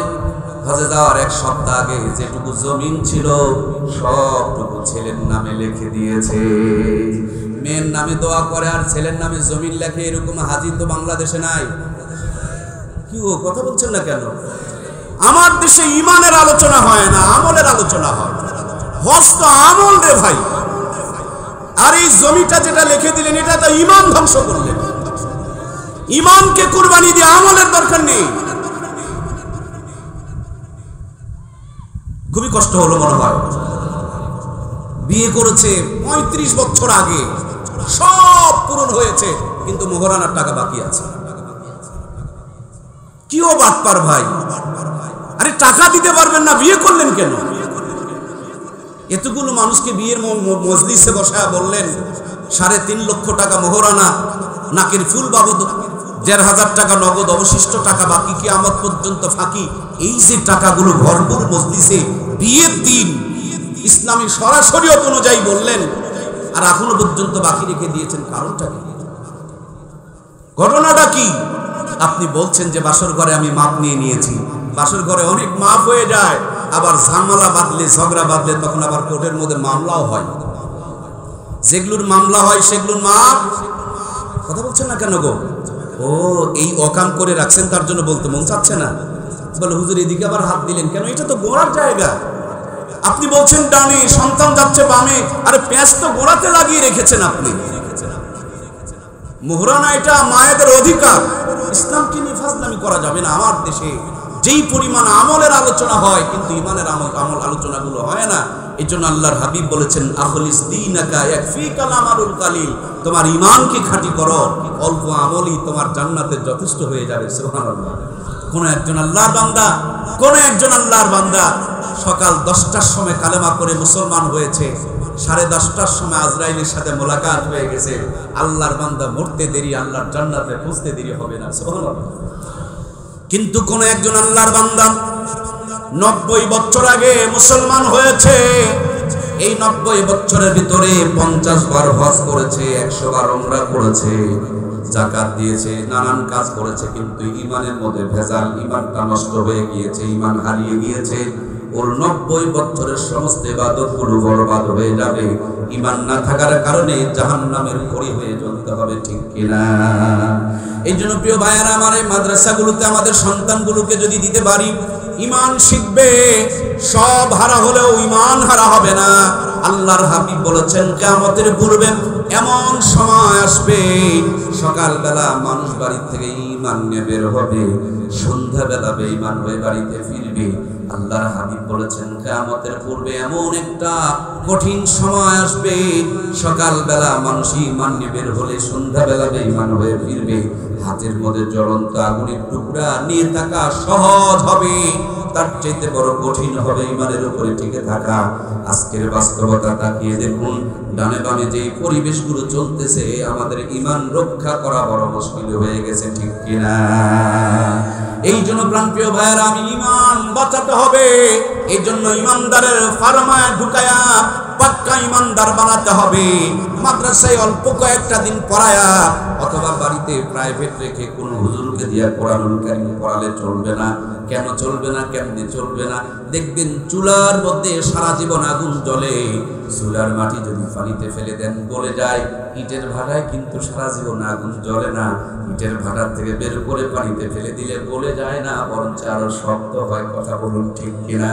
হজে যাওয়ার 1 সপ্তাহ আগে যেটুকু জমিন ছিল সবটুকু ছেলের নামে লিখে দিয়েছে। মেয়ের নামে দোয়া করে আর ছেলের নামে জমিন লেখে, এরকম হাজি তো বাংলাদেশে নাই। কি ও কথা বলছেন না কেন? আমার দেশে ইমানের আলোচনা হয় না, আমলের আলোচনা হয়। হজ তো আমল রে ভাই, আর এই জমিটা যেটা লিখে দিলেন এটা তো ইমান ধ্বংস করলেন। ইমানকে কুরবানি দিয়ে আমলের দরকার নেই। খুবই কষ্ট হলো মনে হয়। বিয়ে করেছে 35 বছর আগে, সব পূরণ হয়েছে, কিন্তু মোহরানার টাকা বাকি আছে। কিও বাটপার ভাই, আরে টাকা দিতে পারবেন না, বিয়ে করলেন কেন? এতগুলো মানুষকে বিয়ের মজলিসে বসায় বললেন 3.5 লক্ষ টাকা মোহরানা, নাকের ফুল বাবদ 1,500 টাকা নগদ, অবশিষ্ট টাকা বাকি কিয়ামত পর্যন্ত ফাঁকি। এই যে টাকাগুলো ভরপুর মজলিসে বিয়ের দিন ইসলামী সরাসরিয়ত অনুযায়ী বললেন, আর এখনো পর্যন্ত বাকি রেখে দিয়েছেন, কারণটা কি? ঘটনাটা কি? আপনি বলছেন যে বাসর ঘরে আমি মাপ নিয়ে নিয়েছি। বাসর ঘরে অনেক মাপ হয়ে যায়, আবার ঝামেলা বাঁধলে, ঝগড়া বাঁধলে তখন আবার কোর্টের মধ্যে মামলাও হয়। যেগুলোর মামলা হয় সেগুলোর মাপ, কথা বলছেন না কেন গো? ও এই অকাম করে রাখছেন, তার জন্য বলতে মন চাচ্ছে না। বলে হুজুর এদিকে আবার হাত দিলেন কেন? এটা তো গোড়ার জায়গা। আপনি বলছেন ডানে, সন্তান যাচ্ছে বামে, আরে পেঁচ তো গোড়াতে লাগিয়ে রেখেছেন আপনি। মোহরানা এটা মায়েদের অধিকার। ইসলামকে নিয়ে ফাজলামি করা যাবে না। আমার দেশে যেই পরিমাণ আমলের আলোচনা হয়, কিন্তু ইমানের আমল আলোচনাগুলো হয় না। এই জন্য আল্লাহর হাবিব বলেছেন, আখলিস দীনাকা ইয়াকফিকাল আমালুল কালিল, তোমার ইমানকে খাঁটি করো, অল্প আমলই তোমার জান্নাতে যথেষ্ট হয়ে যাবে। সুবহানাল্লাহ। কোন একজন আল্লাহর বান্দা সকাল 10টার সময় কালেমা করে মুসলমান হয়েছে, 10:30টার সময় আজরাইলের সাথে মোলাকাত হয়ে গেছে। আল্লাহর বান্দা মরতে দেরি, আল্লাহর জান্নাতে পৌঁছতে দেরি হবে না। সুবহানাল্লাহ। কিন্তু কোন একজন আল্লাহর বান্দা 90 বছর আগে মুসলমান হয়েছে, এই 90 বছরের ভিতরে 50 বার হজ করেছে, 100 বার উমরা করেছে, যাকাত দিয়েছে, নানান কাজ করেছে, কিন্তু ইমানের মধ্যে ভেজাল, ইমানটা নষ্ট হয়ে গিয়েছে, ইমান হারিয়ে গিয়েছে। ওর 90 বছরের সমস্ত ইবাদতগুলো বরবাদ হয়ে যাবে। ইমান না থাকার কারণে জাহান্নামের খড়ি হয়ে জ্বলতে হবে, ঠিক কিনা? এই জন্য প্রিয় ভাইয়েরা, আমার এই মাদ্রাসাগুলোতে আমাদের সন্তানগুলোকে যদি দিতে পারি, ইমান শিখবে, সব হারা হলেও ইমান হারা হবে না। আল্লাহর হাবিব বলেছেন, কিয়ামতের পূর্বে এমন সময় আসবে, সকালবেলা মানুষ বাড়ি থেকে ঈমান নিয়ে বের হবে, সন্ধ্যাবেলা বেঈমান হয়ে বাড়িতে ফিরবে। আল্লাহর হাবিব বলেছেন, কিয়ামতের পূর্বে এমন একটা কঠিন সময় আসবে, সকালবেলা মানুষ ঈমান নিয়ে বের হলে সন্ধ্যাবেলা বেঈমান হয়ে ফিরবে। হাতের মধ্যে জ্বলন্ত আগুনের টুকরা নিয়ে থাকা সহজ হবে, তার চাইতে বড় কঠিন হবে ঈমানের উপরে টিকে থাকা। আজকের বাস্তবতা তাকিয়ে দেখুন, ডানে বামে যে পরিবেশগুলো চলতেছে, আমাদের ঈমান রক্ষা করা বড় মুশকিল হয়ে গেছে, ঠিক কিনা? এই জন্য প্রাণপ্রিয় ভাইয়েরা, আমি ঈমান বাঁচাতে হবে। এই জন্য ঈমানদারের ফার্মায় ঢুকায়া পাক্কা ঈমানদার বানাতে হবে। মাদ্রাসায় অল্প কয়েকটা দিন পড়ায়া অথবা বাড়িতে প্রাইভেট রেখে কোনো হুজুরকে দিয়া কোরআনুল কারীম পড়ালে চলবে না। কেন চলবে না? কেমনে চলবে না? দেখবেন চুলার মধ্যে সারা জীবন আগুন জ্বলে, চুলার মাটি যদি পানিতে ফেলে দেন গলে যায়। ইটের ভাটায় কিন্তু সারা জীবন আগুন জ্বলে না, ইটের ভাটার থেকে বের করে পানিতে ফেলে দিলে গলে যায় না, বরঞ্চ আরো শক্ত হয়। কথা বলুন, ঠিক কিনা?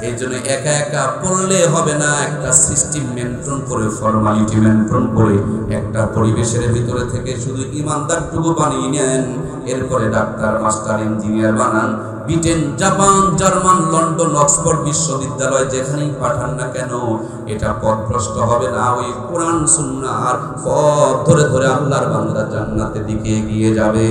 এই জন্য একা একা পড়লে হবে না, একটা সিস্টেম মেনটেন করে, ফর্মালিটি মেনটেন করে, একটা পরিবেশের ভিতরে থেকে শুধু ইমানদারটুকু বানিয়ে নেন, এরপরে ডাক্তার, মাস্টার, ইঞ্জিনিয়ার বানান। Britain, Japan, German, London, Oxford বিশ্ববিদ্যালয় যেখানেই পাঠান না কেন, এটা পথভ্রষ্ট হবে না। ওই কোরআন সুন্নাহর পথ ধরে ধরে আল্লাহর বান্দা জান্নাতের দিকে এগিয়ে যাবে।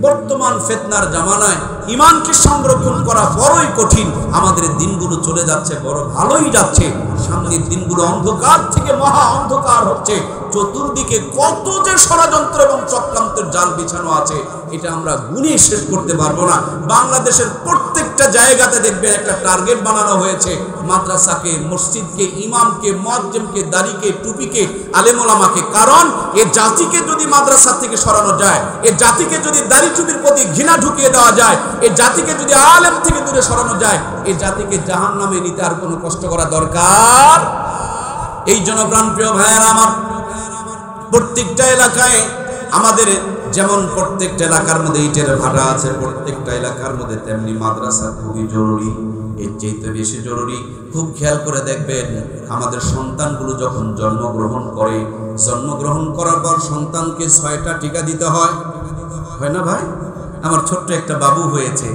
বর্তমান ফিতনার জামানায় ঈমানকে সংরক্ষণ করা বড়ই কঠিন। আমাদের দিনগুলো চলে যাচ্ছে, বড় ভালোই যাচ্ছে, সামনের দিনগুলো অন্ধকার থেকে মহা অন্ধকার হচ্ছে। চতুর্দিকে কত যে ষড়যন্ত্র এবং চক্রান্তের জাল বিছানো আছে, এটা আমরা গুণে শেষ করতে পারবো না। বাংলাদেশের প্রত্যেকটা জায়গাতে দেখবেন একটা টার্গেট বানানো হয়েছে, মাদ্রাসাকে, মসজিদকে, ইমামকে, মুয়াজ্জিমকে, দাড়িকে, টুপিকে, আলেম ওলামাকে। কারণ এই জাতিকে যদি মাদ্রাসা থেকে সরানো যায়, এই জাতিকে যদি দাড়ি টুপির প্রতি ঘৃণা ঢুকিয়ে দেওয়া যায়, এই জাতিকে যদি আলেম থেকে দূরে সরানো যায়, এই জাতিকে জাহান্নামে নিতে আর কোনো কষ্ট করা দরকার। এই জন্য প্রাণপ্রিয় ভাইয়েরা আমার, প্রত্যেকটা এলাকায় আমাদের যেমন প্রত্যেকটা এলাকার মধ্যে ইটের ভাটা আছে, প্রত্যেকটা এলাকার মধ্যে তেমনি মাদ্রাসা খুবই জরুরি। এর চাইতে বেশি জরুরি, খুব খেয়াল করে দেখবেন, আমাদের সন্তানগুলো যখন জন্মগ্রহণ করে, জন্মগ্রহণ করার পর সন্তানকে 6টা টিকা দিতে হয়, হয় না ভাই? আমার ছোট্ট একটা বাবু হয়েছে,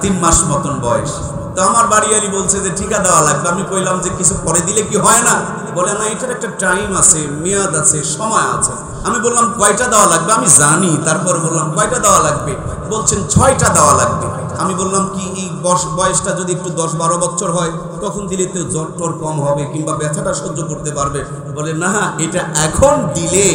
3 মাস মতন বয়স, তো আমার বাড়িয়ালি বলছে যে ঠিকা দেওয়া লাগবে। আমি কইলাম যে কিছু পরে দিলে কি হয় না? বলে না, এটার একটা টাইম আছে, মেয়াদ আছে, সময় আছে। আমি বললাম কয়টা দেওয়া লাগবে? আমি জানি, তারপর বললাম কয়টা দেওয়া লাগবে? বলছেন 6টা দেওয়া লাগবে। আমি বললাম কি এই বয়সটা যদি একটু 10-12 বছর হয় তখন দিলে তো জ্বর টর কম হবে কিংবা ব্যথাটা সহ্য করতে পারবে। বলে না, এটা এখন দিলে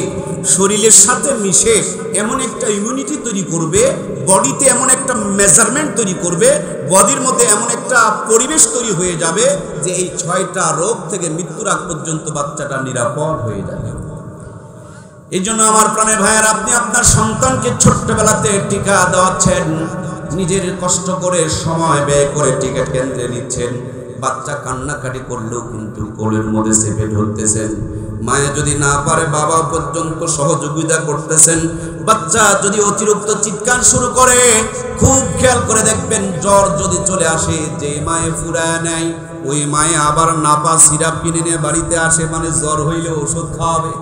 শরীরের সাথে মিশে এমন একটা ইমিউনিটি তৈরি করবে, বডিতে এমন একটা মেজারমেন্ট তৈরি করবে, বডির মধ্যে এমন একটা পরিবেশ তৈরি হয়ে যাবে যে এই 6টা রোগ থেকে মৃত্যুর আগ পর্যন্ত বাচ্চাটা নিরাপদ হয়ে যাবে। এই জন্য আমার প্রাণের ভাইয়ের, আপনি আপনার সন্তানকে ছোট্টবেলাতে টিকা দেওয়াচ্ছেন, নিজের কষ্ট করে সময় ব্যয় করে টিকা কেন্দ্রে নিচ্ছেন। বাচ্চা কান্নাকাটি করলেও কিন্তু কোলের মধ্যে চেপে ধরতেছেন। মায়া যদি না পারে বাবা পর্যন্ত সহযোগিতা করতেছেন। বাচ্চা যদি অতিরিক্ত চিৎকার শুরু করে, খুব খেয়াল করে দেখবেন, জ্বর যদি চলে আসে, যে মায়ে ফুরায় নেয় ওই মায়ে আবার নাপা সিরাপ কিনে নিয়ে বাড়িতে আসে, মানে জ্বর হইলে ওষুধ খাওয়াবে।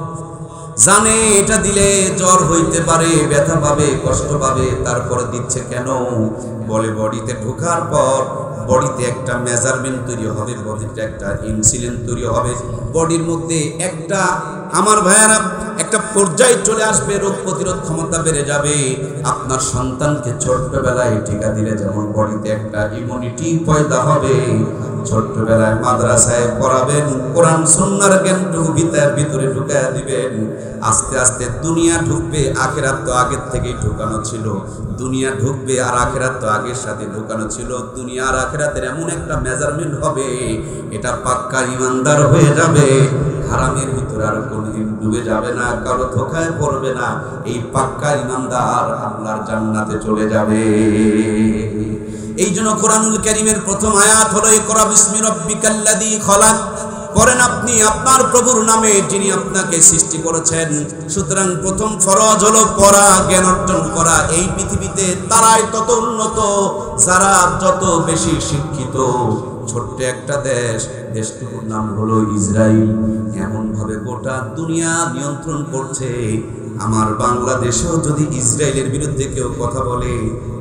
জানে এটা দিলে জ্বর হইতে পারে, ব্যথা পাবে, কষ্ট পাবে, তারপর দিচ্ছে কেন? বলে বডিতে ঢোকার পর বডিতে একটা মেজারমেন্ট তৈরি হবে, বডিতে একটা ইনসুলিন তৈরি হবে, বডির মধ্যে একটা, আমার ভাইয়ারা, একটা পর্যায়ে চলে আসবে, রোগ প্রতিরোধ ক্ষমতা বেড়ে যাবে। আপনার সন্তানকে ছোট্টবেলায় টিকা দিলে যেমন বডিতে একটা ইমিউনিটি পয়দা হবে, ছোট্টবেলায় মাদ্রাসায় পড়াবেন, কোরআন সুন্নাহর জ্ঞানটুকু ভিতরে ঢুকায় দিবেন। আস্তে আস্তে দুনিয়া ঢুকবে, আখিরাত তো আগের থেকেই ঢুকানো ছিল। দুনিয়া ঢুকবে আর আখিরাত তো আগের সাথে ঢুকানো ছিল। দুনিয়া আর আখিরাতের এমন একটা মেজারমেন্ট হবে, এটা পাক্কা ইমানদার হয়ে যাবে। হারামের ভিতরে আর কোনোদিন ডুবে যাবে না, কারো ধোঁকায় পড়বে না। এই পাক্কা ইমানদার আল্লাহর জান্নাতে চলে যাবে। এই জন্য কোরআনুল কারীমের প্রথম আয়াত হলো ইকরা বিসমি রাব্বিকাল্লাযী খলাক। পড়েন আপনি আপনার প্রভুর নামে, যিনি আপনাকে সৃষ্টি করেছেন। সুতরাং প্রথম ফরজ হলো পড়া, জ্ঞান অর্জন করা। এই পৃথিবীতে তারাই তত উন্নত যারা যত বেশি শিক্ষিত। ছোট্ট একটা দেশ, দেশটুকুর নাম হলো ইসরায়েল, এমন ভাবে গোটা দুনিয়া নিয়ন্ত্রণ করছে। আমার বাংলাদেশেও যদি ইসরায়েলের বিরুদ্ধে কেউ কথা বলে,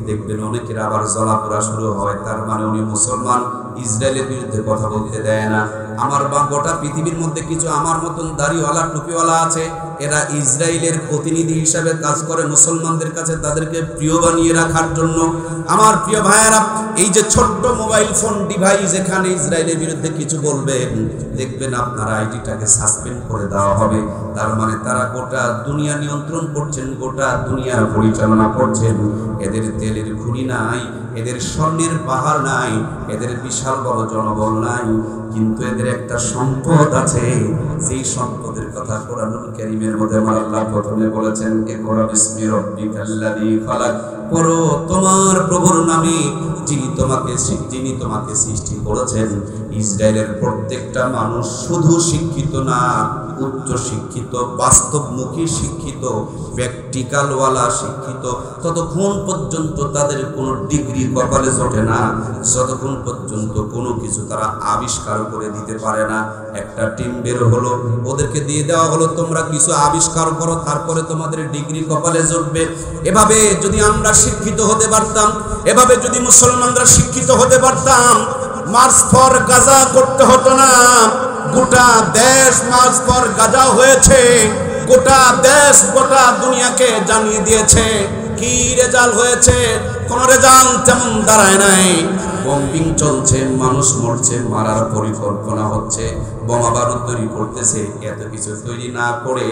দেখবেন অনেকের আবার জ্বলাপোড়া শুরু হয়, তার মানে উনি মুসলমান, ইসরায়েলের বিরুদ্ধে কথা বলতে দেয় না। আমার গোটা পৃথিবীর মধ্যে কিছু আমার মতন দাড়িওয়ালা টুপিওয়ালা আছে, এরা ইসরায়েলের প্রতিনিধি হিসাবে কাজ করে মুসলমানদের কাছে তাদেরকে প্রিয় বানিয়ে রাখার জন্য। আমার প্রিয় ভাইয়েরা, এই যে ছোট্ট মোবাইল ফোন ডিভাইস, এখানে ইসরায়েলের বিরুদ্ধে কিছু বলবেন, দেখবেন আপনার আইডিটাকে সাসপেন্ড করে দেওয়া হবে। তার মানে তারা গোটা দুনিয়া নিয়ন্ত্রণ করছেন, গোটা দুনিয়া পরিচালনা করছেন। এদের তেলের খনি নাই, এদের স্বর্ণের পাহাড় নাই, এদের বিশাল বড় জনবল নাই, কিন্তু এদের একটা সম্পদ আছে। সেই সম্পদের কথা কোরআনুল কারীমের মধ্যে আমার আল্লাহ প্রথমে বলেছেন, ইকরা বিসমি রাব্বিকাল্লাযী খলাক। পড়ো তোমার প্রভুর নামে, যিনি তোমাকে সৃষ্টি করেছেন। ইসরায়েলের প্রত্যেকটা মানুষ শুধু শিক্ষিত না, উচ্চ শিক্ষিত, বাস্তবমুখী শিক্ষিত, প্র্যাকটিক্যালওয়ালা শিক্ষিত। ততক্ষণ পর্যন্ত তাদের কোনো ডিগ্রি কপালে জোটে না, যতক্ষণ পর্যন্ত কোনো কিছু তারা আবিষ্কার করে দিতে পারে না। একটা টিম বের হলো, ওদেরকে দিয়ে দেওয়া হলো তোমরা কিছু আবিষ্কার করো, তারপরে তোমাদের ডিগ্রি কপালে জুটবে। এভাবে যদি আমরা শিক্ষিত হতে পারতাম, এভাবে যদি মুসলমানরা শিক্ষিত হতে পারতাম, মার্চ ফর গাজা করতে হতো না। গোটা দেশ মার্চ ফর গাজা হয়েছে, গোটা দেশ গোটা দুনিয়াকে জানিয়ে দিয়েছে কি রেজাল্ট হয়েছে। কোন রেজাল্ট তেমন দাঁড়ায় নাই। বম্বিং চলছে, মানুষ মরছে, মারার পরিকল্পনা হচ্ছে, বোমা বারুদ তৈরি করতেছে। এত কিছু তৈরি না করে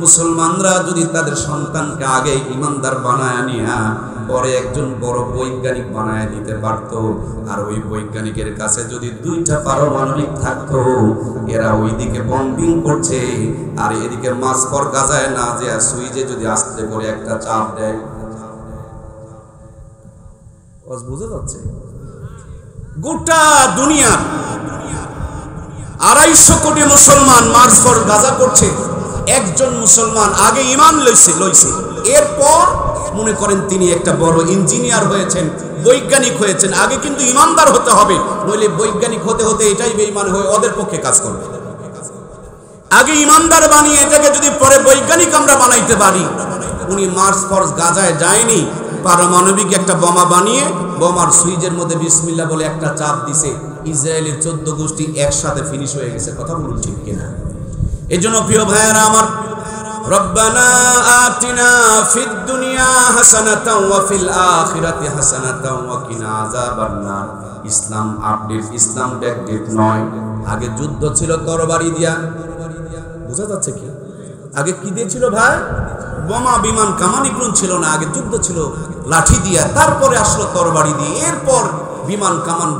মুসলমানরা যদি তাদের সন্তানকে আগে ইমানদার বানায় নিয়া পরে একজন বড় বৈজ্ঞানিক বানায় দিতে পারতো, আর ওই বৈজ্ঞানিকের কাছে যদি 2টা পারমাণবিক থাকতো, এরা ওইদিকে বম্বিং করছে আর এদিকে মাস ফর গাজায় না যে সুইচে যদি আস্তে করে একটা চাপ দেয়। বুঝে যাচ্ছে? গোটা দুনিয়া 250 কোটি মুসলমান মার্চ ফর গাজা করছে। একজন মুসলমান আগে ঈমান লইছে, এরপর মনে করেন তিনি একটা বড় ইঞ্জিনিয়ার হয়েছেন, বৈজ্ঞানিক হয়েছেন। আগে কিন্তু ঈমানদার হতে হবে, নইলে বৈজ্ঞানিক হতে হতে এটাই বেঈমান হয়ে ওদের পক্ষে কাজ করবে। আগে ঈমানদার বানিয়ে এটাকে যদি পরে বৈজ্ঞানিক আমরা বানাইতে পারি। উনি মার্চ ফর গাজায় যায়নি, পারমাণবিক একটা বোমা বানিয়ে বোমার সুইচের মধ্যে বিসমিল্লাহ বলে একটা চাপ দিছে, ইসরায়েলের 14 গোষ্ঠী একসাথে ফিনিশ হয়ে গেছে। কথা বলুন ঠিক কিনা? এজন্য প্রিয় ভাইয়েরা আমার, রব্বানা আতিনা ফিদ দুনিয়া হাসানাতাও ওয়া ফিল আখিরাতি হাসানাতাও ওয়া কিনা আযাবান্নার। ইসলাম আপডেট, ইসলাম ব্যাকডেট নয়। আগে যুদ্ধ ছিল তরবারি দিয়া, বোঝা যাচ্ছে কি? আগে কি দিয়েছিল ভাই? বোমা বিমান কামানিগুলো ছিল না, আগে যুদ্ধ ছিল লাঠি দিয়া, তারপরে আসলো তরবারি দিয়ে, এরপর বিমান কামান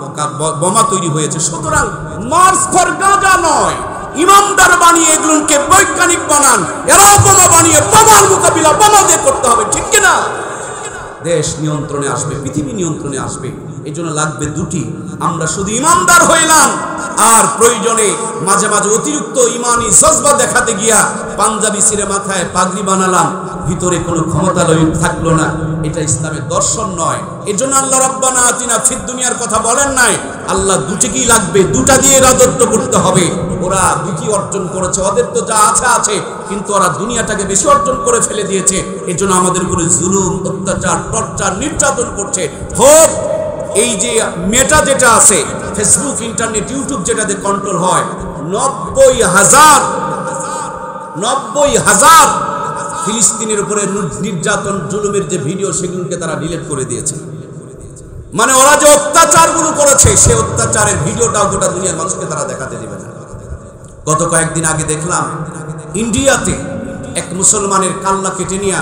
বোমা তৈরি হয়েছে। সুতরাং মার্চ ফর গাজা নয়, ইমানদার বানিয়ে এগুলোকে বৈজ্ঞানিক বানান, এরাও বোমা বানিয়ে বোমার মোকাবিলা বোমা দিয়ে করতে হবে, ঠিক কিনা? দেশ নিয়ন্ত্রণে আসবে, পৃথিবী নিয়ন্ত্রণে আসবে। এই জন্য লাগবে দুটি। আমরা শুধু ইমানদার হইলাম আর প্রয়োজনে মাঝে মাঝে অতিরিক্ত ইমানি জজবা দেখাতে গিয়া পাঞ্জাবি ছিঁড়ে মাথায় পাগড়ি বানালাম, ভিতরে কোনো ক্ষমতালয় থাকলো না। এটা ইসলামের দর্শন নয়। এই জন্য আল্লাহ রব্বানা আতিনা ফিদ দুনিয়ার কথা বলেন নাই। আল্লাহ দুটিকেই লাগবে, দুটা দিয়ে রাজত্ব করতে হবে। ওরা দুটি অর্জন করেছে, ওদের তো যা আছে আছে, কিন্তু ওরা দুনিয়াটাকে বেশি অর্জন করে ফেলে দিয়েছে। এই জন্য আমাদের উপরে জুলুম, অত্যাচার, টর্চার, নির্যাতন করছে। হোক এই যে মেটা যেটা আছে, ফেসবুক, ইন্টারনেট, ইউটিউব, যেটাতে কন্ট্রোল হয়, 90,000 ফিলিস্তিনের উপরে নির্যাতন জুলুমের যে ভিডিও, সেগুলোকে তারা ডিলিট করে দিয়েছে। মানে ওরা যে অত্যাচারগুলো করেছে, সে অত্যাচারের ভিডিওটাও গোটা দুনিয়ার মানুষকে তারা দেখাতে দেবে না। গত কয়েকদিন আগে দেখলাম ইন্ডিয়াতে এক মুসলমানের কাল্লা কেটে নিয়ে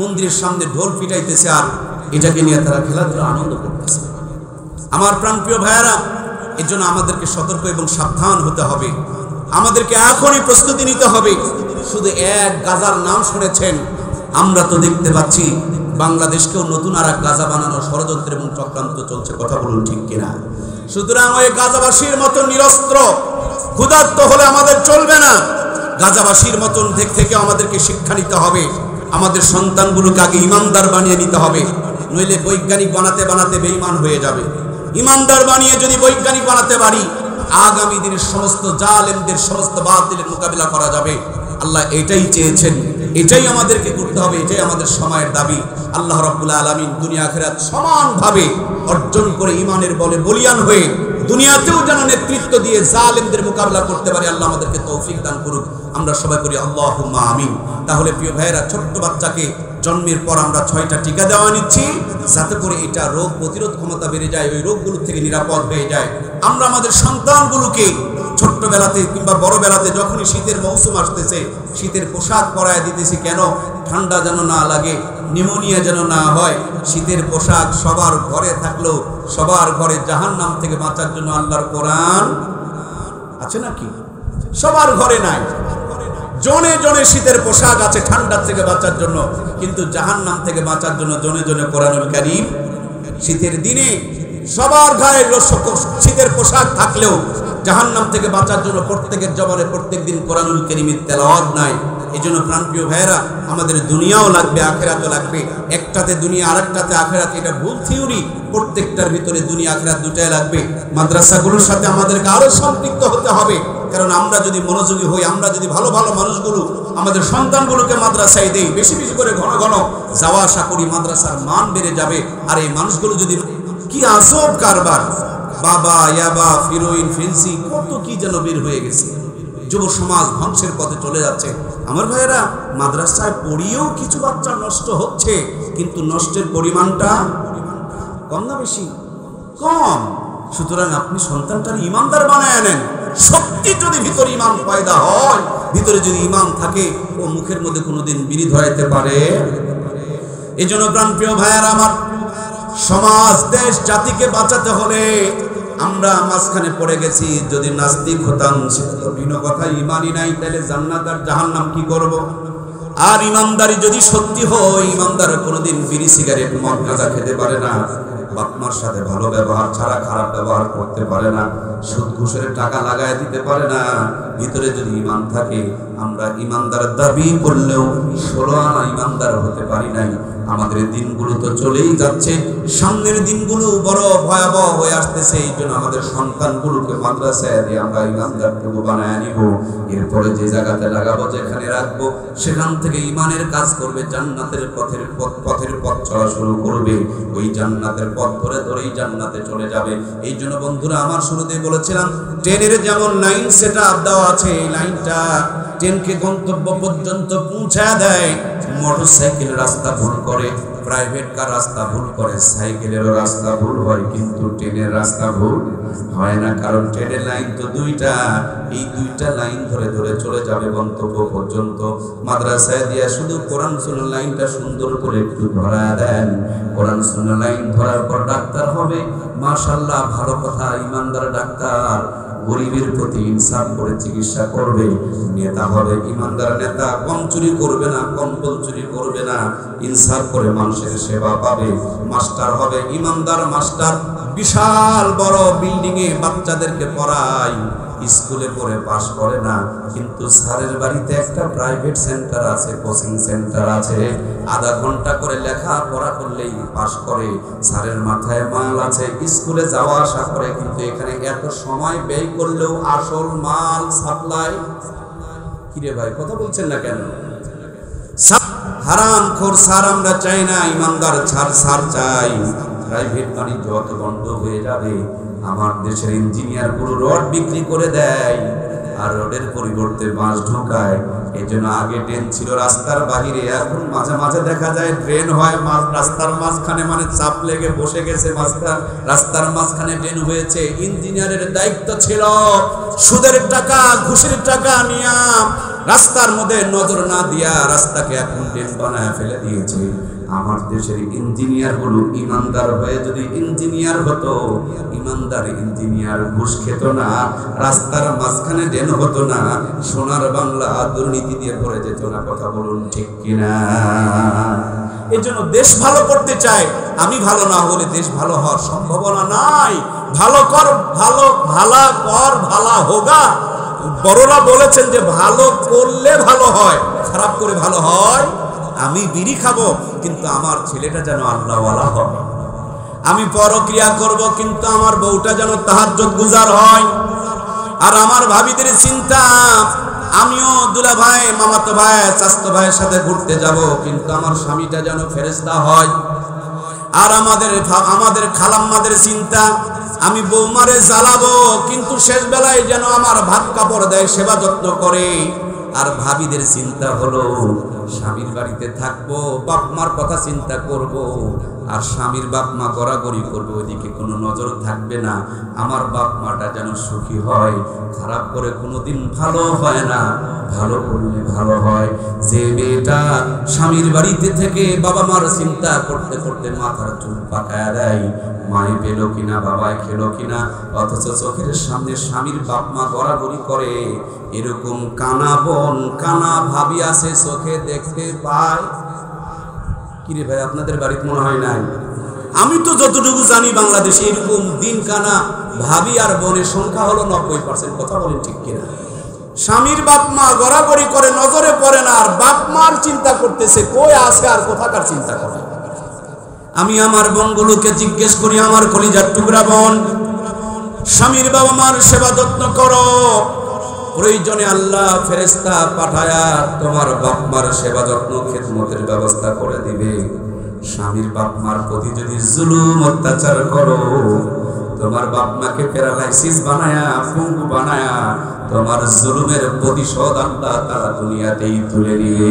মন্দিরের সামনে ঢোল পিটাইতেছে, আর এটাকে নিয়ে তারা খেলাধুলা আনন্দ করতেছে। আমার প্রাণপ্রিয় ভাইয়েরা, এর জন্য আমাদেরকে সতর্ক এবং সাবধান হতে হবে। আমাদেরকে এখনই প্রস্তুতি নিতে হবে। শুধু এক গাজার নাম শুনেছেন, আমরা তো দেখতে পাচ্ছি বাংলাদেশকেও নতুন আর এক গাজা বানানোর ষড়যন্ত্র এবং চক্রান্ত চলছে। কথা বলুন ঠিক কিনা? সুতরাং ওই গাজাবাসীর মতো নিরস্ত্র ক্ষুধার্ত হলে আমাদের চলবে না। গাজাবাসীর মতন থেকে আমাদেরকে শিক্ষা নিতে হবে। আমাদের সন্তানগুলোকে আগে ইমানদার বানিয়ে নিতে হবে, নইলে বৈজ্ঞানিক বানাতে বানাতে বেঈমান হয়ে যাবে। ইমানদার বানিয়ে যদি বৈজ্ঞানিক বানাতে পারি, আগামী দিনের সমস্ত জালেমদের, সমস্ত বাতিলের মোকাবিলা করা যাবে। আল্লাহ এটাই চেয়েছেন, এটাই আমাদেরকে করতে হবে, এটাই আমাদের সময়ের দাবি। আল্লাহ রাব্বুল আলামিন দুনিয়া আখিরাত সমানভাবে অর্জন করে ইমানের বলে বলিয়ান হয়ে দুনিয়াতেও যেন নেতৃত্ব দিয়ে জালেমদের মোকাবিলা করতে পারি। আল্লাহ আমাদেরকে তৌফিক দান করুক। আমরা সবাই করি আল্লাহুম্মা আমিন। তাহলে প্রিয় ভাইয়েরা, ছোট্ট বাচ্চাকে জন্মের পর আমরা 6টা টিকা দেওয়া নিচ্ছি, যাতে করে এটা রোগ প্রতিরোধ ক্ষমতা বেড়ে যায়, ওই রোগগুলো থেকে নিরাপদ হয়ে যায়। আমরা আমাদের সন্তানগুলোকে ছোট্টবেলাতে কিংবা বড়বেলাতে যখনই শীতের মৌসুম আসতেছে, শীতের পোশাক পরায় দিতেছি। কেন? ঠান্ডা যেন না লাগে, নিউমোনিয়া যেন না হয়। শীতের পোশাক সবার ঘরে থাকলেও সবার ঘরে জাহান্নাম থেকে বাঁচার জন্য আল্লাহর কোরআন আছে নাকি? সবার ঘরে নাই। জনে জনে শীতের পোশাক আছে ঠান্ডার থেকে বাঁচার জন্য, কিন্তু জাহান্নাম থেকে বাঁচার জন্য জনে জনে কোরআনুল কারীম। শীতের দিনে সবার গায়ে শীতের পোশাক থাকলেও জাহান্নাম থেকে বাঁচার জন্য প্রত্যেকের জবানে প্রত্যেকদিন কোরআনুল কারীমের তেলাওয়াত নাই। এই জন্য প্রাণপ্রিয় ভাইয়েরা, আমাদের দুনিয়াও লাগবে, আখিরাতও লাগবে। একটাতে দুনিয়া, আরেকটাতে আখিরাত, এটা ভুল থিওরি। প্রত্যেকটার ভিতরে দুনিয়া আখিরাত দুটাই লাগবে। মাদ্রাসাগুলোর সাথে আমাদেরকে আরো সম্পৃক্ত হতে হবে, কারণ আমরা যদি মনোযোগী হই, আমরা যদি ভালো ভালো মানুষগুলো আমাদের সন্তানগুলোকে মাদ্রাসায় দেই, বেশি বেশি করে ঘন ঘন যাওয়া আসা করি, মাদ্রাসার মান বেড়ে যাবে। আর এই মানুষগুলো যদি, কি আজব কারবার, বাবা, ইয়াবা, হিরোইন, ফেন্সি, কত কি যেন বের হয়ে গেছে। যুব সমাজ ধ্বংসের পথে চলে যাচ্ছে। আমার ভাইয়েরা, মাদ্রাসায় পড়িয়েও কিছু বাচ্চা নষ্ট হচ্ছে, কিন্তু নষ্টের পরিমাণটা কম না বেশি? কম। সুতরাং আপনি সন্তানটার ইমানদার বানায় নেন। সত্যি যদি ভিতরে ইমান পয়দা হয়, ভিতরে যদি ইমান থাকে, ও মুখের মধ্যে কোনোদিন বিড়ি ধরাইতে পারে। এই জন্য প্রাণপ্রিয় ভাইয়েরা আমার, সমাজ, দেশ, জাতিকে বাঁচাতে হলে আমরা মাঝখানে পড়ে গেছি। যদি নাস্তিক হতাম, ভিন্ন কথা, ইমানই নাই, তাহলে জান্নাত আর জাহান্নাম কি করব? আর ইমানদারি যদি সত্যি হয়, ইমানদার কোনোদিন বিড়ি, সিগারেট, মদ, গাঁজা খেতে পারে না, বাপ মার সাথে ভালো ব্যবহার ছাড়া খারাপ ব্যবহার করতে পারে না। সুদ ঘুষের টাকা লাগায় দিতে পারে না। ভিতরে যদি ঈমান থাকে, আমরা ঈমানদার দাবি করলেও 16 আনা ঈমানদার হতে পারি নাই। আমাদের দিনগুলো তো চলেই যাচ্ছে, সামনের দিনগুলো বড় ভয়াবহ হয়ে আসতেছে। এই জন্য আমাদের সন্তানগুলোকে মাদ্রাসায় দিয়ে আমরা ঈমানদারটুকু বানায় নিব। এরপরে যে জায়গাতে লাগাবো, যেখানে রাখবো, সেখান থেকে ঈমানের কাজ করবে, জান্নাতের পথের পথ চলা শুরু করবে। ওই জান্নাতের পথ ধরে ধরেই জান্নাতে চলে যাবে। এই জন্য বন্ধুরা, আমার শুরুতেই বলেছিলাম, ট্রেনের যেমন লাইন সেটআপ দেওয়া আছে, এই লাইনটা ট্রেনকে গন্তব্য পর্যন্ত পৌঁছায় দেয়। মোটরসাইকেল রাস্তা ভুল করে, প্রাইভেট কার রাস্তা ভুল করে, সাইকেলেরও রাস্তা ভুল হয়, কিন্তু ট্রেনের রাস্তা ভুল হয় না। কারণ ট্রেনের লাইন তো দুইটা, এই দুইটা লাইন ধরে ধরে চলে যাবে গন্তব্য পর্যন্ত। মাদ্রাসায় দিয়া শুধু কোরআন সুন্নাহ লাইনটা সুন্দর করে একটু ধরা দেন। কোরআন সুন্নাহ লাইন ধরার পর ডাক্তার হবে, মাশাআল্লাহ, ভালো কথা, ইমানদার ডাক্তার, গরিবের প্রতি ইনসাফ করে চিকিৎসা করবে। নেতা হবে ইমানদার নেতা, কম চুরি করবে না, কম্বল চুরি করবে না, ইনসাফ করে মানুষের সেবা পাবে। মাস্টার হবে ইমানদার মাস্টার, বিশাল বড় বিল্ডিং এ বাচ্চাদেরকে পড়ায়, স্কুলে পড়ে পাস করে না, কিন্তু স্যারের বাড়িতে একটা প্রাইভেট সেন্টার আছে, কোচিং সেন্টার আছে, আধা ঘন্টা করে লেখাপড়া করলেই পাস করে। স্যারের মাথায় মাল আছে, স্কুলে যাওয়া আসা করে, কিন্তু এখানে এত সময় ব্যয় করলেও আসল মাল সাপ্লাই। কিরে ভাই, কথা বলছেন না কেন? হারামখোর স্যার আমরা চাই না, ইমানদার স্যার চাই। প্রাইভেট গাড়ি যত বন্ধ হয়ে যাবে, আমার দেশের ইঞ্জিনিয়ার গুলো রড বিক্রি করে দেয় আর রডের পরিবর্তে বাঁশ ঢোকায়। এই জন্য আগে ট্রেন ছিল রাস্তার বাহিরে, এখন মাঝে মাঝে দেখা যায় ট্রেন হয় রাস্তার মাঝখানে, মানে চাপ লেগে বসে গেছে রাস্তার মাঝখানে ট্রেন হয়েছে। ইঞ্জিনিয়ারের দায়িত্ব ছিল সুদের টাকা, ঘুষের টাকা নিয়ে রাস্তার মধ্যে নজর না দিয়া রাস্তাকে এখন ট্রেন বানায় ফেলে দিয়েছে। আমার দেশের ইঞ্জিনিয়ার গুলো ইমানদার হয়ে যদি ইঞ্জিনিয়ার হতো, ইমানদার ইঞ্জিনিয়ার ঘুষ খেত না, রাস্তার মাঝখানে ড্রেন হতো না, সোনার বাংলা দুর্নীতি দিয়ে ভরে যেত না। কথা বলুন ঠিক কিনা? এই জন্য দেশ ভালো করতে চাই, আমি ভালো না হলে দেশ ভালো হওয়ার সম্ভাবনা নাই। ভালো কর, ভালা কর, ভালা হোগা। বড়রা বলেছেন যে ভালো করলে ভালো হয়, খারাপ করে ভালো হয়। আমি বিড়ি খাবো, কিন্তু আমার ছেলেটা যেন আল্লাহওয়ালা হয়। আমি পরক্রিয়া করব, কিন্তু আমার বউটা যেন তাহাজ্জুদ গুজার হয়। আর আমার ভাবিদের চিন্তা, আমিও দুলা ভাই, মামাতো ভাই, চাচাতো ভাইয়ের সাথে ঘুরতে যাব, কিন্তু আমার স্বামীটা যেন ফেরেশতা হয়। আর আমাদের খালাম্মাদের চিন্তা, আমি বৌমারে জ্বালাবো, কিন্তু শেষ বেলায় যেন আমার ভাত কাপড় দেয়, সেবা যত্ন করে। আর ভাবিদের চিন্তা হলো, স্বামীর বাড়িতে থাকবো, বাপ মার কথা চিন্তা করব, আর স্বামীর বাপ মা গড়াগড়ি করবে, ওইদিকে কোনো নজর থাকবে না। আমার বাপ মাটা যেন সুখী হয়। খারাপ করে কোনোদিন ভালো হয় না, ভালো করলে ভালো হয়। যে মেয়েটা স্বামীর বাড়িতে থেকে বাবা মার চিন্তা করতে করতে মাথার চুল পাকায় দেয়, মায়ে পেলো কিনা, বাবায় খেলো কিনা, অথচ চোখের সামনে স্বামীর বাপ মা গড়াগড়ি করে, এরকম কানা বোন, কানা ভাবি আছে, চোখে দেখতে পায়। কিরে ভাই, আপনাদের বাড়িতে মনে হয় নাই? আমি তো যতটুকু জানি বাংলাদেশে এরকম দিন কানা ভাবি আর বোনের সংখ্যা হলো 90%। কথা বলেন ঠিক কিনা? স্বামীর বাপ মা গড়াগড়ি করে, নজরে পড়ে না, আর বাপ মার চিন্তা করতেছে, কই আছে আর কোথাকার চিন্তা করে। আমি আমার বোনগুলোকে জিজ্ঞেস করি, আমার কলিজার টুকরা বোন, স্বামীর বাবা মার সেবা যত্ন করো। প্রয়োজনে আল্লাহ ফেরেশতা পাঠায়া তোমার বাপ মার সেবা যত্ন খেদমতের ব্যবস্থা করে দিবে। স্বামীর বাপ মার প্রতি যদি জুলুম অত্যাচার করো, তোমার বাপ মাকে প্যারালাইসিস বানায়া, পঙ্গু বানায়া, তোমার জুলুমের প্রতিশোধ আল্লাহ তাআলা দুনিয়াতেই তুলে নিবে।